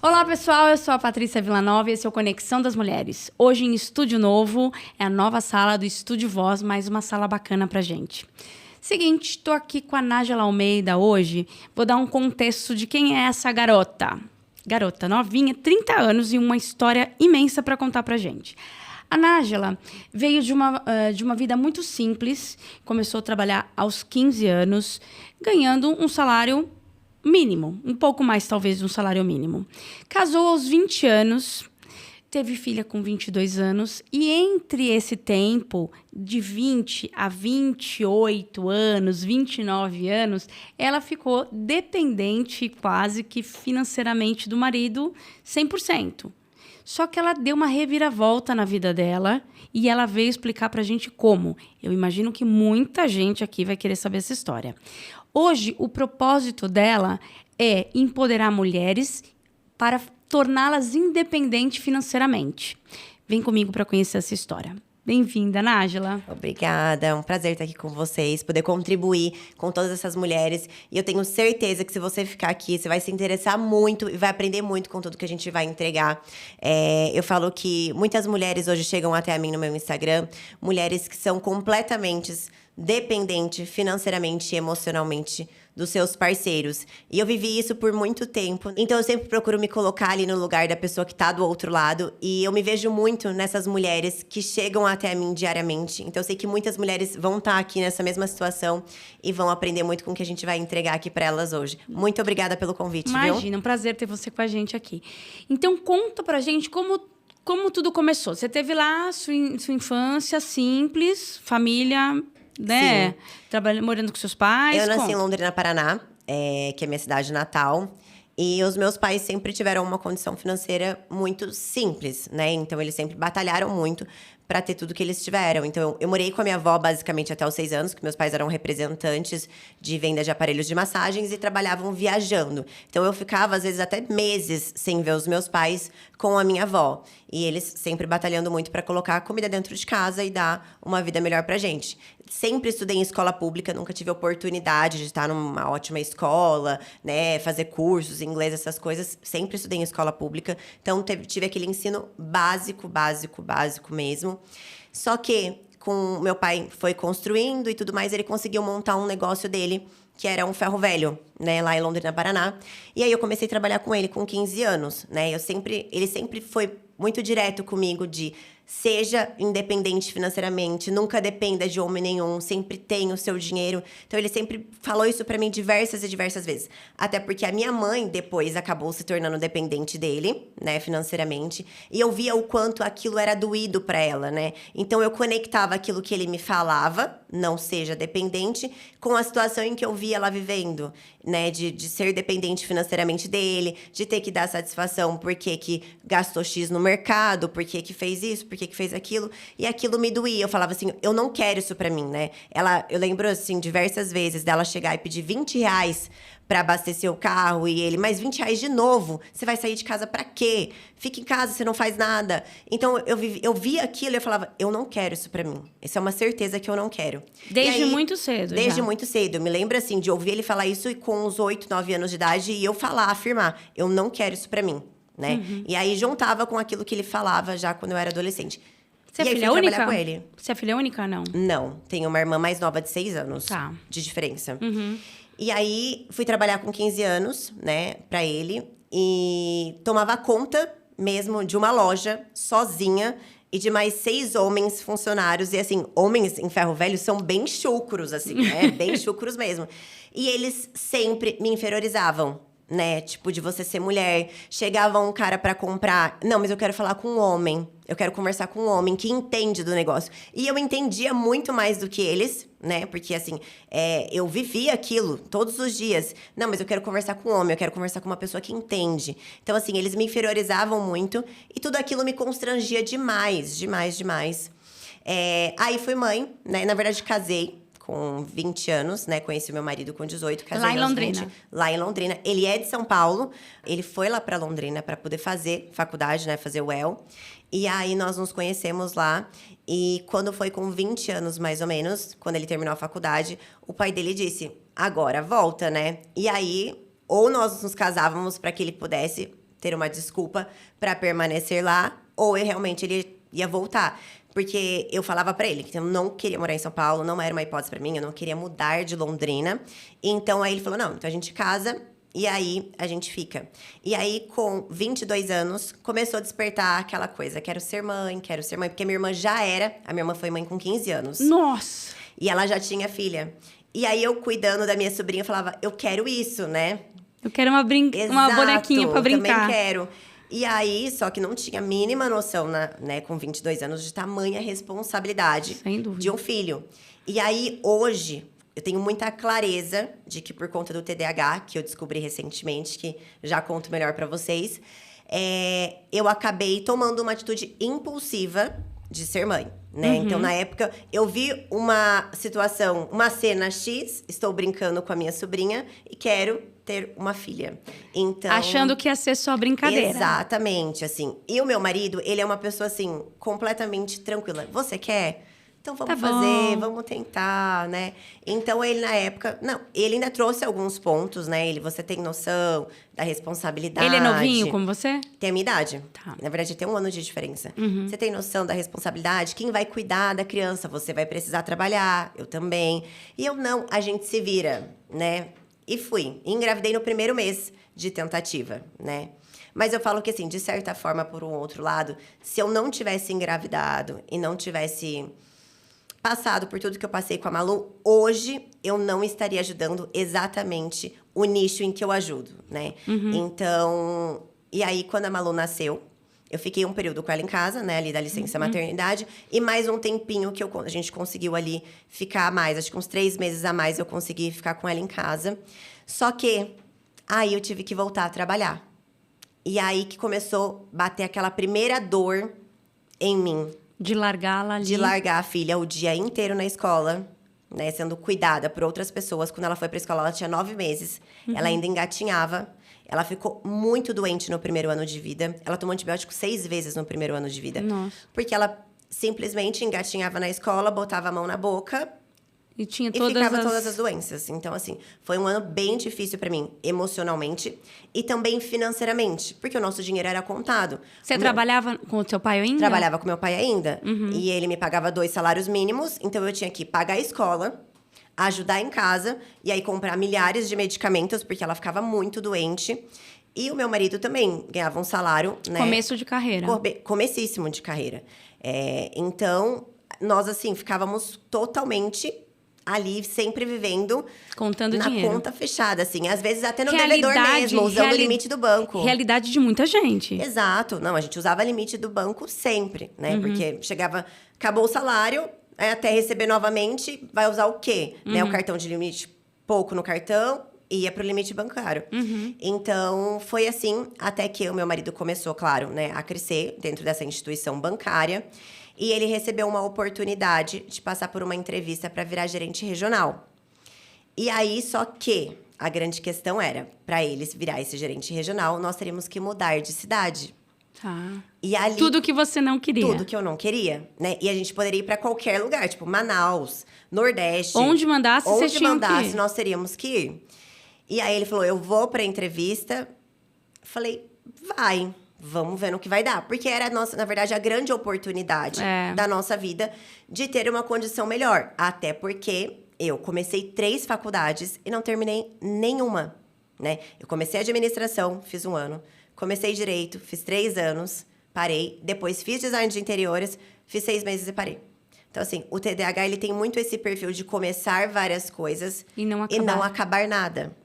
Olá, pessoal, eu sou a Patrícia Villanova e esse é o Conexão das Mulheres. Hoje em estúdio novo, é a nova sala do Estúdio Voz, mais uma sala bacana pra gente. Seguinte, tô aqui com a Nájila Almeida hoje, vou dar um contexto de quem é essa garota. Garota novinha, 30 anos e uma história imensa pra contar pra gente. A Nájila veio de uma vida muito simples, começou a trabalhar aos 15 anos, ganhando um salário mínimo, um pouco mais talvez de um salário mínimo. Casou aos 20 anos, teve filha com 22 anos e entre esse tempo de 20 a 28 anos, 29 anos, ela ficou dependente quase que financeiramente do marido 100%. Só que ela deu uma reviravolta na vida dela e ela veio explicar pra gente como. Eu imagino que muita gente aqui vai querer saber essa história. Hoje, o propósito dela é empoderar mulheres para torná-las independentes financeiramente. Vem comigo para conhecer essa história. Bem-vinda, Nájila. Obrigada, é um prazer estar aqui com vocês, poder contribuir com todas essas mulheres. E eu tenho certeza que se você ficar aqui, você vai se interessar muito e vai aprender muito com tudo que a gente vai entregar. Eu falo que muitas mulheres hoje chegam até a mim no meu Instagram, mulheres que são completamente dependentes financeiramente e emocionalmente dos seus parceiros. E eu vivi isso por muito tempo. Então, eu sempre procuro me colocar ali no lugar da pessoa que tá do outro lado. E eu me vejo muito nessas mulheres que chegam até mim diariamente. Então, eu sei que muitas mulheres vão estar aqui nessa mesma situação e vão aprender muito com o que a gente vai entregar aqui para elas hoje. Muito obrigada pelo convite, Imagina, viu? um prazer ter você com a gente aqui. Então, conta pra gente como tudo começou. Você teve lá sua infância simples, família, né? Morando com seus pais. Eu nasci em Londrina, Paraná, que é minha cidade natal. E os meus pais sempre tiveram uma condição financeira muito simples, né? Então, eles sempre batalharam muito para ter tudo que eles tiveram. Então, eu morei com a minha avó basicamente até os 6 anos, que meus pais eram representantes de venda de aparelhos de massagens e trabalhavam viajando. Então, eu ficava, às vezes, até meses sem ver os meus pais com a minha avó. E eles sempre batalhando muito para colocar a comida dentro de casa e dar uma vida melhor pra gente. Sempre estudei em escola pública, nunca tive oportunidade de estar numa ótima escola, né? Fazer cursos em inglês, essas coisas. Sempre estudei em escola pública. Então, tive aquele ensino básico mesmo. Só que, com meu pai foi construindo e tudo mais, ele conseguiu montar um negócio dele, que era um ferro velho, né, lá em Londrina, Paraná. E aí eu comecei a trabalhar com ele com 15 anos, né? Ele sempre foi muito direto comigo de seja independente financeiramente, nunca dependa de homem nenhum, sempre tenha o seu dinheiro. Então, ele sempre falou isso pra mim diversas e diversas vezes. Até porque a minha mãe, depois, acabou se tornando dependente dele, né, financeiramente. E eu via o quanto aquilo era doído pra ela, né? Então, eu conectava aquilo que ele me falava, não seja dependente, com a situação em que eu via ela vivendo, né? De ser dependente financeiramente dele, de ter que dar satisfação porque que gastou X no mercado, porque que fez isso, porque que fez aquilo, e aquilo me doía. Eu falava assim, eu não quero isso pra mim, né? Eu lembro, assim, diversas vezes dela chegar e pedir R$ 20 pra abastecer o carro, e ele, mas R$ 20 de novo? Você vai sair de casa pra quê? Fica em casa, você não faz nada. Então, eu via aquilo e eu falava, eu não quero isso pra mim. Isso é uma certeza que eu não quero. Desde muito cedo. Desde muito cedo. Eu me lembro, assim, de ouvir ele falar isso com uns 8, 9 anos de idade, e eu afirmar, eu não quero isso pra mim, né? E aí, juntava com aquilo que ele falava já quando eu era adolescente. Você é filha fui única? trabalhar com ele. Você é filha única, não? Não, tenho uma irmã mais nova de 6 anos de diferença. E aí, fui trabalhar com 15 anos, né, pra ele. E tomava conta mesmo de uma loja, sozinha. E de mais 6 homens funcionários. E assim, homens em ferro velho são bem chucros, assim, né? Bem chucros mesmo. E eles sempre me inferiorizavam, né? Tipo, de você ser mulher. Chegava um cara pra comprar. Não, mas eu quero falar com um homem. Eu quero conversar com um homem que entende do negócio. E eu entendia muito mais do que eles, né? Porque, assim, eu vivia aquilo todos os dias. Não, mas eu quero conversar com um homem. Eu quero conversar com uma pessoa que entende. Então, assim, eles me inferiorizavam muito. E tudo aquilo me constrangia demais. Aí, fui mãe, né? Na verdade, casei com 20 anos, né? Conheci meu marido com 18, casei lá em aos Londrina. 20, lá em Londrina. Ele é de São Paulo. Ele foi lá pra Londrina pra poder fazer faculdade, né? Fazer o UEL. E aí, nós nos conhecemos lá. E quando foi com 20 anos, mais ou menos, quando ele terminou a faculdade, o pai dele disse, agora volta, né? E aí, ou nós nos casávamos pra que ele pudesse ter uma desculpa pra permanecer lá, ou realmente ele ia voltar. Porque eu falava pra ele que eu não queria morar em São Paulo, não era uma hipótese pra mim, eu não queria mudar de Londrina. Então, aí ele falou, não, então a gente casa e aí a gente fica. E aí, com 22 anos, começou a despertar aquela coisa, quero ser mãe, porque minha irmã já era, a minha irmã foi mãe com 15 anos. Nossa! E ela já tinha filha. E aí, eu cuidando da minha sobrinha, eu falava, eu quero isso, né? Eu quero uma bonequinha pra brincar. Eu também quero. E aí, só que não tinha a mínima noção, né, com 22 anos, de tamanha responsabilidade Sem dúvida. de um filho. E aí, hoje, eu tenho muita clareza de que por conta do TDAH, que eu descobri recentemente, que já conto melhor pra vocês, eu acabei tomando uma atitude impulsiva de ser mãe, né? Então, na época, eu vi uma situação, uma cena X, estou brincando com a minha sobrinha e quero ter uma filha. Então, achando que ia ser só brincadeira. exatamente, assim. E o meu marido, ele é uma pessoa, assim, completamente tranquila. Você quer? Então vamos fazer, vamos tentar, né? Então ele na época, não, ele ainda trouxe alguns pontos, né? Você tem noção da responsabilidade. Ele é novinho como você? Tem a minha idade. Tá. Na verdade, tem 1 ano de diferença. Você tem noção da responsabilidade? Quem vai cuidar da criança? Você vai precisar trabalhar, eu também. E eu não, a gente se vira, né? E fui. Engravidei no primeiro mês de tentativa, né? Mas eu falo que, assim, de certa forma, por um outro lado, se eu não tivesse engravidado e não tivesse passado por tudo que eu passei com a Malu, hoje eu não estaria ajudando exatamente o nicho em que eu ajudo, né? Então, e aí, quando a Malu nasceu, eu fiquei um período com ela em casa, né? Ali da licença maternidade. E mais um tempinho que a gente conseguiu ali ficar mais. Acho que uns 3 meses a mais eu consegui ficar com ela em casa. Só que aí eu tive que voltar a trabalhar. E aí que começou a bater aquela primeira dor em mim. De largá-la ali. De largar a filha o dia inteiro na escola, né? Sendo cuidada por outras pessoas. Quando ela foi pra escola, ela tinha 9 meses. Ela ainda engatinhava. Ela ficou muito doente no primeiro ano de vida. Ela tomou antibiótico 6 vezes no primeiro ano de vida. Nossa. Porque ela simplesmente engatinhava na escola, botava a mão na boca E tinha e todas ficava as... todas as doenças. Então, assim, foi um ano bem difícil pra mim, emocionalmente e também financeiramente, porque o nosso dinheiro era contado. Você trabalhava com o seu pai ainda? Trabalhava com meu pai ainda. E ele me pagava 2 salários mínimos, então eu tinha que pagar a escola, ajudar em casa e aí comprar milhares de medicamentos, porque ela ficava muito doente. E o meu marido também ganhava um salário, né? Começo de carreira. Comecíssimo de carreira. Então, nós, assim, ficávamos totalmente ali, sempre vivendo Contando na dinheiro. conta fechada, assim. Às vezes até no devedor mesmo, usando o limite do banco. Realidade de muita gente. Exato. Não, a gente usava limite do banco sempre, né? Porque chegava, acabou o salário, até receber novamente, vai usar o quê? Né? O cartão de limite, pouco no cartão, ia pro limite bancário. Então, foi assim, até que o meu marido começou, claro, né, a crescer dentro dessa instituição bancária. E ele recebeu uma oportunidade de passar por uma entrevista para virar gerente regional. E aí, só que a grande questão era, para ele virar esse gerente regional, nós teríamos que mudar de cidade. Tá. E ali, Tudo que você não queria. tudo que eu não queria, né? E a gente poderia ir para qualquer lugar, tipo Manaus, Nordeste. Onde mandasse, vocês tinham que ir. nós teríamos que ir. E aí ele falou, eu vou pra entrevista. Falei, vai, vamos ver no que vai dar. Porque era, na verdade, a grande oportunidade da nossa vida de ter uma condição melhor. Até porque eu comecei 3 faculdades e não terminei nenhuma, né? Eu comecei administração, fiz 1 ano. Comecei direito, fiz 3 anos, parei. Depois fiz design de interiores, fiz 6 meses e parei. Então, assim, o TDAH, ele tem muito esse perfil de começar várias coisas E não acabar nada.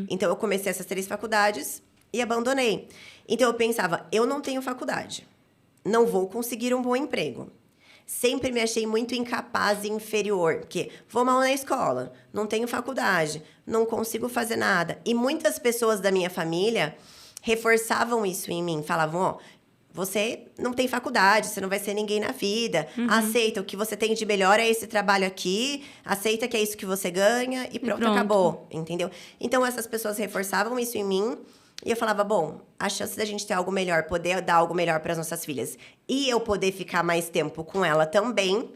Então, eu comecei essas 3 faculdades e abandonei. Então, eu pensava, eu não tenho faculdade. Não vou conseguir um bom emprego. Sempre me achei muito incapaz e inferior. Porque vou mal na escola, não tenho faculdade, não consigo fazer nada. E muitas pessoas da minha família reforçavam isso em mim. Falavam, ó, você não tem faculdade, você não vai ser ninguém na vida. Aceita, o que você tem de melhor é esse trabalho aqui. Aceita que é isso que você ganha e pronto, acabou. Entendeu? Então, essas pessoas reforçavam isso em mim. E eu falava, bom, a chance da gente ter algo melhor, poder dar algo melhor para as nossas filhas e eu poder ficar mais tempo com ela também,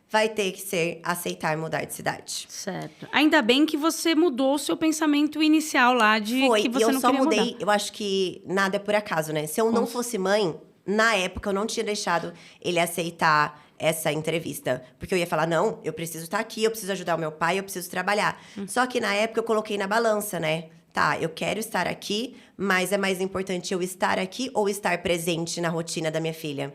vai ter que ser aceitar mudar de cidade. Certo. Ainda bem que você mudou o seu pensamento inicial lá de Foi, que você e eu não só queria mudei, mudar. eu acho que nada é por acaso, né? Se eu não fosse mãe, na época eu não tinha deixado ele aceitar essa entrevista. Porque eu ia falar, não, eu preciso estar aqui, eu preciso ajudar o meu pai, eu preciso trabalhar. Só que na época eu coloquei na balança, né? Tá, eu quero estar aqui, mas é mais importante eu estar aqui ou estar presente na rotina da minha filha?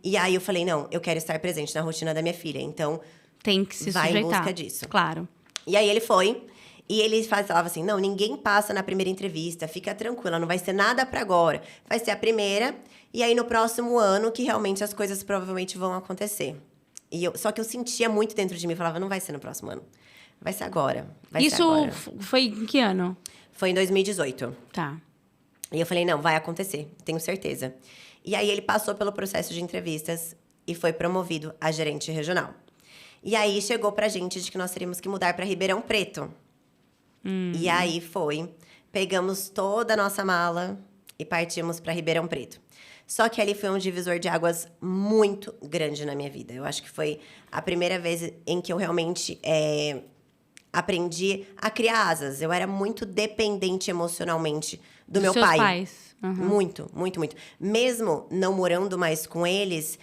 E aí eu falei, não, eu quero estar presente na rotina da minha filha. Então, Tem que se vai sujeitar. em busca disso. Claro. E aí ele foi, e ele falava assim, não, ninguém passa na primeira entrevista, fica tranquila, não vai ser nada pra agora. Vai ser a primeira, e aí no próximo ano que realmente as coisas provavelmente vão acontecer. Só que eu sentia muito dentro de mim, falava, não vai ser no próximo ano, vai ser agora, vai ser Isso agora. foi em que ano? Foi em 2018. Tá. E eu falei, não, vai acontecer, tenho certeza. E aí ele passou pelo processo de entrevistas e foi promovido a gerente regional. E aí chegou pra gente de que nós teríamos que mudar pra Ribeirão Preto. E aí foi, pegamos toda a nossa mala e partimos pra Ribeirão Preto. Só que ali foi um divisor de águas muito grande na minha vida. Eu acho que foi a primeira vez em que eu realmente aprendi a criar asas. Eu era muito dependente emocionalmente do meu Seus pai. pais. Muito, muito, muito. Mesmo não morando mais com eles,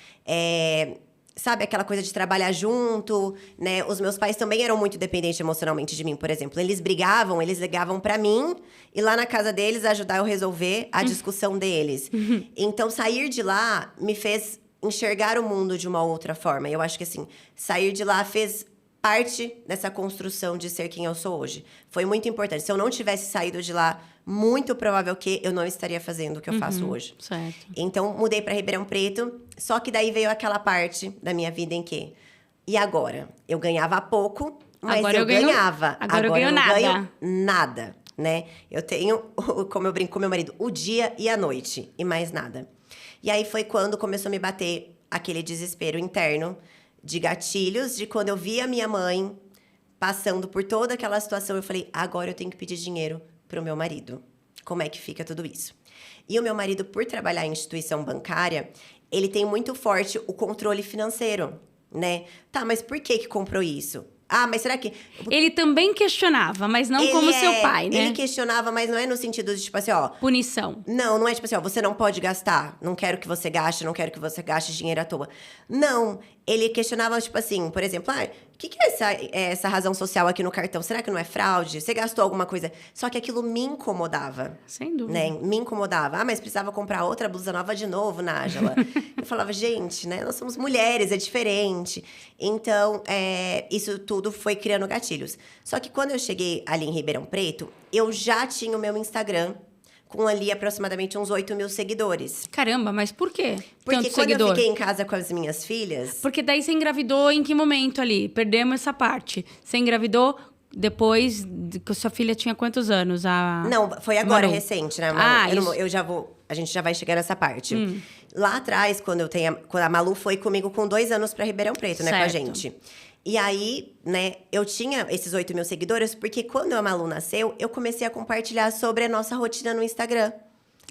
sabe aquela coisa de trabalhar junto, né? Os meus pais também eram muito dependentes emocionalmente de mim, por exemplo. Eles brigavam, eles ligavam pra mim e lá na casa deles ajudar eu resolver a discussão deles. Então, sair de lá me fez enxergar o mundo de uma outra forma. Eu acho que, assim, sair de lá fez parte dessa construção de ser quem eu sou hoje. Foi muito importante. Se eu não tivesse saído de lá, muito provável que eu não estaria fazendo o que eu faço hoje. Certo. Então, mudei para Ribeirão Preto, só que daí veio aquela parte da minha vida em que... E agora? Eu ganhava pouco, mas Agora eu eu ganho- ganhava. agora eu ganho não nada. ganho nada, né? Eu tenho, como eu brinco com meu marido, o dia e a noite, e mais nada. E aí foi quando começou a me bater aquele desespero interno de gatilhos, de quando eu via minha mãe passando por toda aquela situação, eu falei, agora eu tenho que pedir dinheiro pro meu marido. Como é que fica tudo isso? E o meu marido, por trabalhar em instituição bancária, ele tem muito forte o controle financeiro, né? Tá, mas por que comprou isso? Ah, mas será que... Ele também questionava, mas não como seu pai, né? Ele questionava, mas não é no sentido de, tipo assim, ó... Punição. Não é tipo assim, ó, você não pode gastar. Não quero que você gaste, não quero que você gaste dinheiro à toa. Não, ele questionava, tipo assim, por exemplo, o que é essa razão social aqui no cartão? Será que não é fraude? Você gastou alguma coisa? Só que aquilo me incomodava. Sem dúvida. Né? Me incomodava. Ah, mas precisava comprar outra blusa nova de novo, Nájila. Eu falava, gente, né? Nós somos mulheres, é diferente. Então, isso tudo foi criando gatilhos. Só que quando eu cheguei ali em Ribeirão Preto, eu já tinha o meu Instagram com ali aproximadamente uns 8 mil seguidores. Caramba, mas por quê? Porque Tanto quando seguidor? eu fiquei em casa com as minhas filhas... Porque daí você engravidou em que momento ali? Perdemos essa parte. Você engravidou depois que sua filha tinha quantos anos? Não, foi agora, Malu. recente, né, Malu? Isso. Eu já vou... A gente já vai chegar nessa parte. Lá atrás, quando a Malu foi comigo com 2 anos pra Ribeirão Preto, né, com a Certo. gente. E aí, né, eu tinha esses 8 mil seguidores, porque quando a Malu nasceu, eu comecei a compartilhar sobre a nossa rotina no Instagram.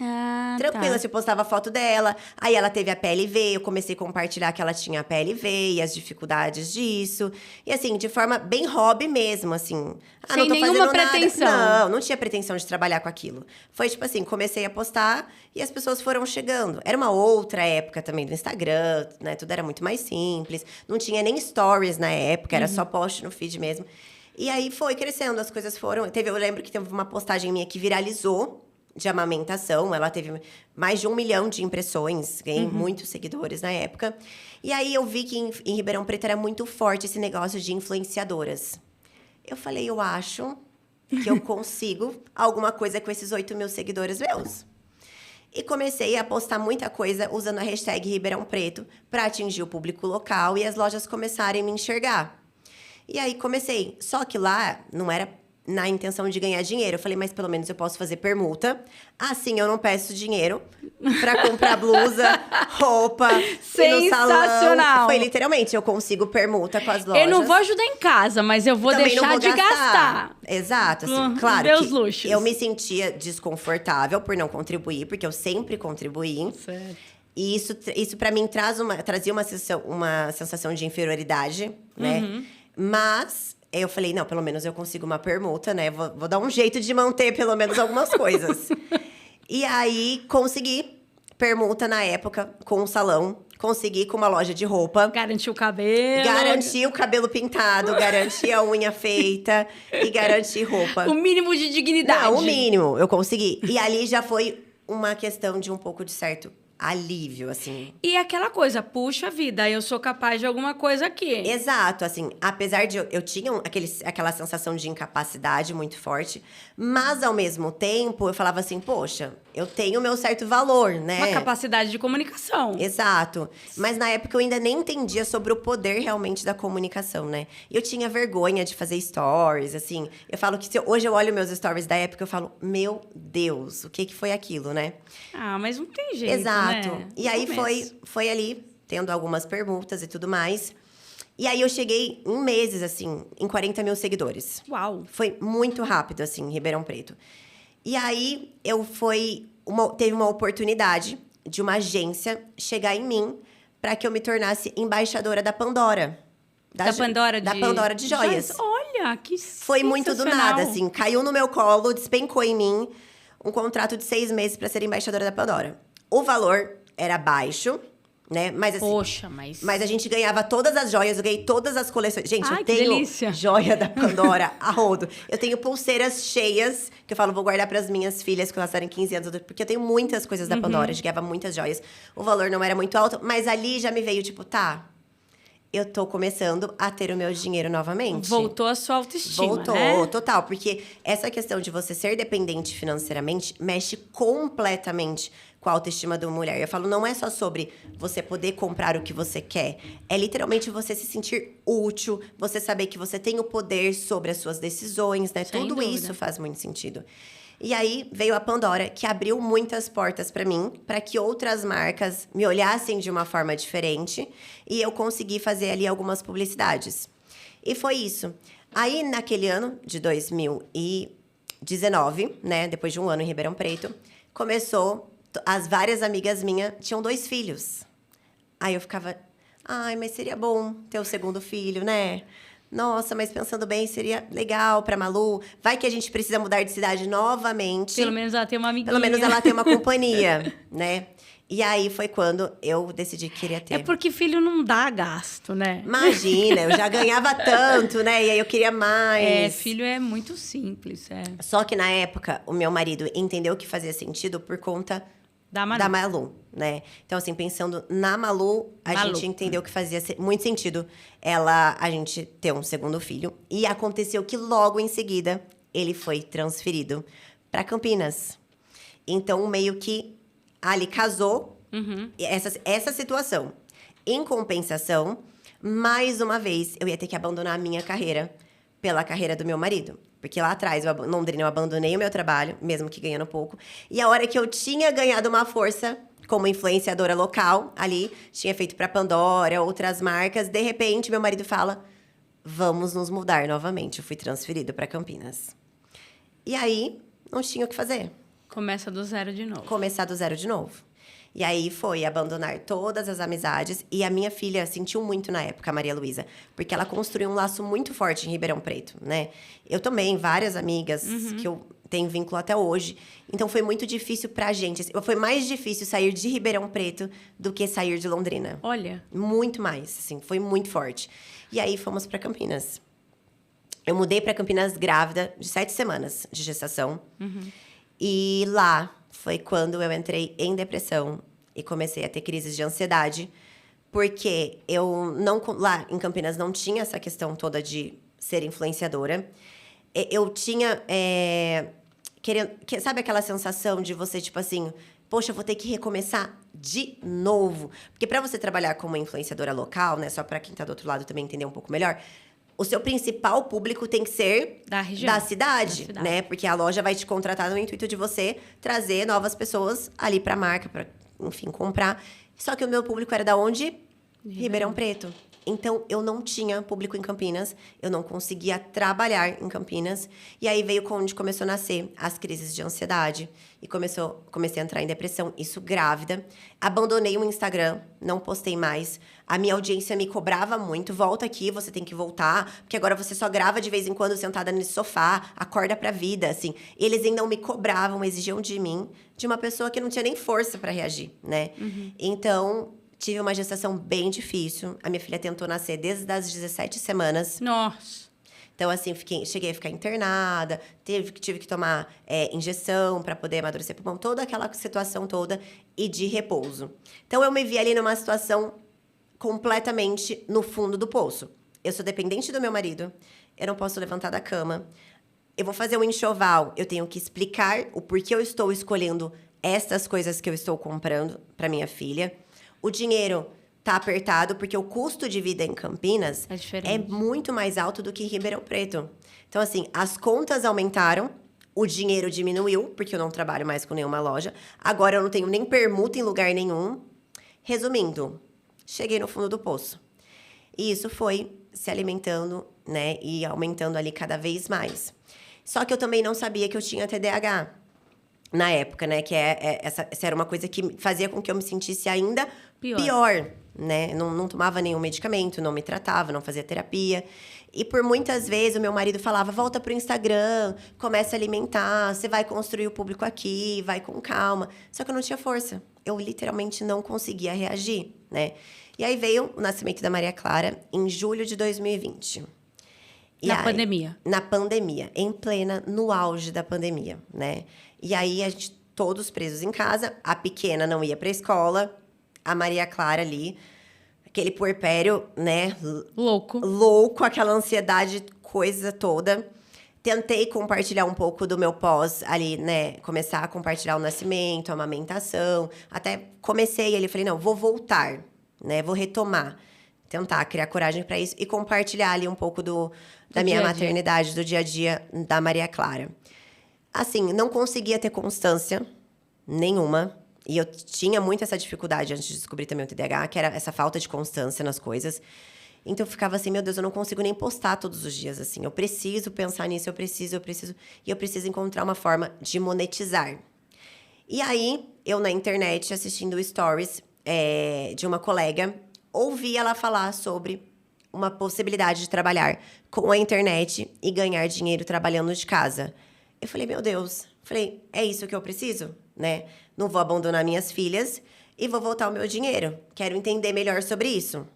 Ah, Tranquila, tá. se eu postava foto dela. Aí ela teve a PLV, eu comecei a compartilhar que ela tinha a PLV e as dificuldades disso. E assim, de forma bem hobby mesmo, assim. Sem não tô nenhuma fazendo nada. pretensão. Não tinha pretensão de trabalhar com aquilo. Foi tipo assim, comecei a postar e as pessoas foram chegando. Era uma outra época também do Instagram, né? Tudo era muito mais simples. Não tinha nem stories na época, era só post no feed mesmo. E aí foi crescendo, as coisas foram... Eu lembro que teve uma postagem minha que viralizou, de amamentação. Ela teve mais de 1 milhão de impressões. Ganhei muitos seguidores na época. E aí, eu vi que em Ribeirão Preto era muito forte esse negócio de influenciadoras. Eu falei, eu acho que eu consigo alguma coisa com esses 8 mil seguidores meus. E comecei a postar muita coisa usando a hashtag Ribeirão Preto para atingir o público local e as lojas começarem a me enxergar. E aí, comecei. Só que lá não era na intenção de ganhar dinheiro. Eu falei, mas pelo menos eu posso fazer permuta. Assim eu não peço dinheiro pra comprar blusa, roupa, ir no salão. Sensacional! Foi literalmente, eu consigo permuta com as lojas. Eu não vou ajudar em casa, mas eu vou Também não deixar vou de gastar. Exato, assim, claro ver que os luxos. eu me sentia desconfortável por não contribuir, porque eu sempre contribuí. Certo. E isso para mim trazia uma sensação de inferioridade, né? Mas eu falei, não, pelo menos eu consigo uma permuta, né? Vou dar um jeito de manter pelo menos algumas coisas. E aí, consegui permuta na época com um salão. Consegui com uma loja de roupa. Garantiu o cabelo. Garanti o cabelo pintado, garanti a unha feita e garanti roupa. O mínimo de dignidade. Não, o mínimo, eu consegui. E ali já foi uma questão de um pouco de certo alívio, assim. E aquela coisa, puxa vida, eu sou capaz de alguma coisa aqui. Exato, assim, apesar de eu tinha aquela sensação de incapacidade muito forte, mas ao mesmo tempo eu falava assim, poxa, eu tenho o meu certo valor, né? Uma capacidade de comunicação. Exato. Mas na época eu ainda nem entendia sobre o poder realmente da comunicação, né? Eu tinha vergonha de fazer stories, assim. Eu falo que hoje eu olho meus stories da época, eu falo, meu Deus, o que foi aquilo, né? Ah, mas não tem jeito, Exato. né? E aí foi ali, tendo algumas permutas e tudo mais. E aí eu cheguei em meses, assim, em 40 mil seguidores. Uau! Foi muito rápido, assim, em Ribeirão Preto. E aí teve uma oportunidade de uma agência chegar em mim para que eu me tornasse embaixadora da Pandora. Da Pandora de joias. Olha, que Foi muito do nada, assim. Caiu no meu colo, despencou em mim um contrato de 6 meses para ser embaixadora da Pandora. O valor era baixo, né? Mas assim, poxa, mas a gente ganhava todas as joias, eu ganhei todas as coleções. Gente, ai, eu tenho delícia. joia da Pandora a rodo. Eu tenho pulseiras cheias, que eu falo, vou guardar para as minhas filhas, que elas terem 15 anos, porque eu tenho muitas coisas da Pandora, a gente ganhava muitas joias. O valor não era muito alto, mas ali já me veio, tipo, tá, eu tô começando a ter o meu dinheiro novamente. Voltou a sua autoestima, Voltou, né? total. Porque essa questão de você ser dependente financeiramente mexe completamente com a autoestima da mulher. Eu falo, não é só sobre você poder comprar o que você quer. É literalmente você se sentir útil, você saber que você tem o poder sobre as suas decisões, né? Sem Tudo dúvida. isso faz muito sentido. E aí veio a Pandora, que abriu muitas portas para mim, para que outras marcas me olhassem de uma forma diferente. E eu consegui fazer ali algumas publicidades. E foi isso. Aí, naquele ano de 2019, né? Depois de um ano em Ribeirão Preto, começou... As várias amigas minhas tinham 2 filhos. Aí eu ficava... Ai, mas seria bom ter o segundo filho, né? Nossa, mas pensando bem, seria legal pra Malu. Vai que a gente precisa mudar de cidade novamente. Pelo menos ela tem uma amiguinha. Pelo menos ela tem uma companhia, né? E aí foi quando eu decidi que queria ter. É porque filho não dá gasto, né? Imagina, eu já ganhava tanto, né? E aí eu queria mais. É, filho é muito simples, é. Só que na época, o meu marido entendeu que fazia sentido por conta Da Malu, né? Então, assim, pensando na Malu, a gente entendeu que fazia muito sentido a gente ter um segundo filho. E aconteceu que logo em seguida, ele foi transferido para Campinas. Então, meio que ali casou essa situação. Em compensação, mais uma vez, eu ia ter que abandonar a minha carreira pela carreira do meu marido. Porque lá atrás, em Londrina, eu abandonei o meu trabalho, mesmo que ganhando pouco. E a hora que eu tinha ganhado uma força como influenciadora local, ali, tinha feito para Pandora, outras marcas, de repente, meu marido fala, vamos nos mudar novamente. Eu fui transferido para Campinas. E aí, não tinha o que fazer. Começa do zero de novo. Começar do zero de novo. E aí foi abandonar todas as amizades. E a minha filha sentiu muito na época, a Maria Luísa. Porque ela construiu um laço muito forte em Ribeirão Preto, né? Eu também, várias amigas que eu tenho vínculo até hoje. Então, foi muito difícil pra gente. Foi mais difícil sair de Ribeirão Preto do que sair de Londrina. Olha. Muito mais, assim. Foi muito forte. E aí, fomos pra Campinas. Eu mudei pra Campinas grávida de 7 semanas de gestação. E lá... foi quando eu entrei em depressão e comecei a ter crises de ansiedade, porque lá em Campinas não tinha essa questão toda de ser influenciadora. Eu tinha, sabe aquela sensação de você, tipo assim, poxa, eu vou ter que recomeçar de novo. Porque para você trabalhar como influenciadora local, né, só para quem tá do outro lado também entender um pouco melhor, o seu principal público tem que ser da região, da cidade, né? Porque a loja vai te contratar no intuito de você trazer novas pessoas ali para a marca, para, enfim, comprar. Só que o meu público era da onde? Ribeirão Preto. Então, eu não tinha público em Campinas, eu não conseguia trabalhar em Campinas. E aí veio onde começou a nascer as crises de ansiedade. E comecei a entrar em depressão, isso grávida. Abandonei o Instagram, não postei mais. A minha audiência me cobrava muito. Volta aqui, você tem que voltar. Porque agora você só grava de vez em quando sentada nesse sofá. Acorda pra vida, assim. Eles ainda me cobravam, exigiam de mim. De uma pessoa que não tinha nem força pra reagir, né? Então... tive uma gestação bem difícil. A minha filha tentou nascer desde as 17 semanas. Nossa. Então, assim, cheguei a ficar internada. Tive que tomar injeção para poder amadurecer pulmão. Toda aquela situação toda. E de repouso. Então, eu me vi ali numa situação completamente no fundo do poço. Eu sou dependente do meu marido. Eu não posso levantar da cama. Eu vou fazer um enxoval. Eu tenho que explicar o porquê eu estou escolhendo estas coisas que eu estou comprando para minha filha. O dinheiro tá apertado, porque o custo de vida em Campinas é muito mais alto do que em Ribeirão Preto. Então, assim, as contas aumentaram, o dinheiro diminuiu, porque eu não trabalho mais com nenhuma loja. Agora, eu não tenho nem permuta em lugar nenhum. Resumindo, cheguei no fundo do poço. E isso foi se alimentando, né, e aumentando ali cada vez mais. Só que eu também não sabia que eu tinha TDAH. Na época, né? Que essa era uma coisa que fazia com que eu me sentisse ainda pior, né? Não tomava nenhum medicamento, não me tratava, não fazia terapia. E por muitas vezes o meu marido falava, volta pro Instagram, começa a alimentar, você vai construir o público aqui, vai com calma. Só que eu não tinha força. Eu literalmente não conseguia reagir, né? E aí veio o nascimento da Maria Clara em julho de 2020. Na pandemia. Na pandemia, no auge da pandemia, né? E aí, a gente, todos presos em casa. A pequena não ia pra escola. A Maria Clara ali, aquele puerpério, né? Louco, aquela ansiedade, coisa toda. Tentei compartilhar um pouco do meu pós ali, né? Começar a compartilhar o nascimento, a amamentação. Até comecei ali, falei, não, vou voltar, né? Vou retomar. Tentar criar coragem para isso e compartilhar ali um pouco da minha maternidade, do dia a dia da Maria Clara. Assim, não conseguia ter constância nenhuma. E eu tinha muito essa dificuldade antes de descobrir também o TDAH, que era essa falta de constância nas coisas. Então, eu ficava assim, meu Deus, eu não consigo nem postar todos os dias, assim. Eu preciso pensar nisso, eu preciso. E eu preciso encontrar uma forma de monetizar. E aí, eu na internet, assistindo stories de uma colega, ouvi ela falar sobre uma possibilidade de trabalhar com a internet e ganhar dinheiro trabalhando de casa. Eu falei, meu Deus. Falei, é isso que eu preciso, né? Não vou abandonar minhas filhas e vou voltar o meu dinheiro. Quero entender melhor sobre isso.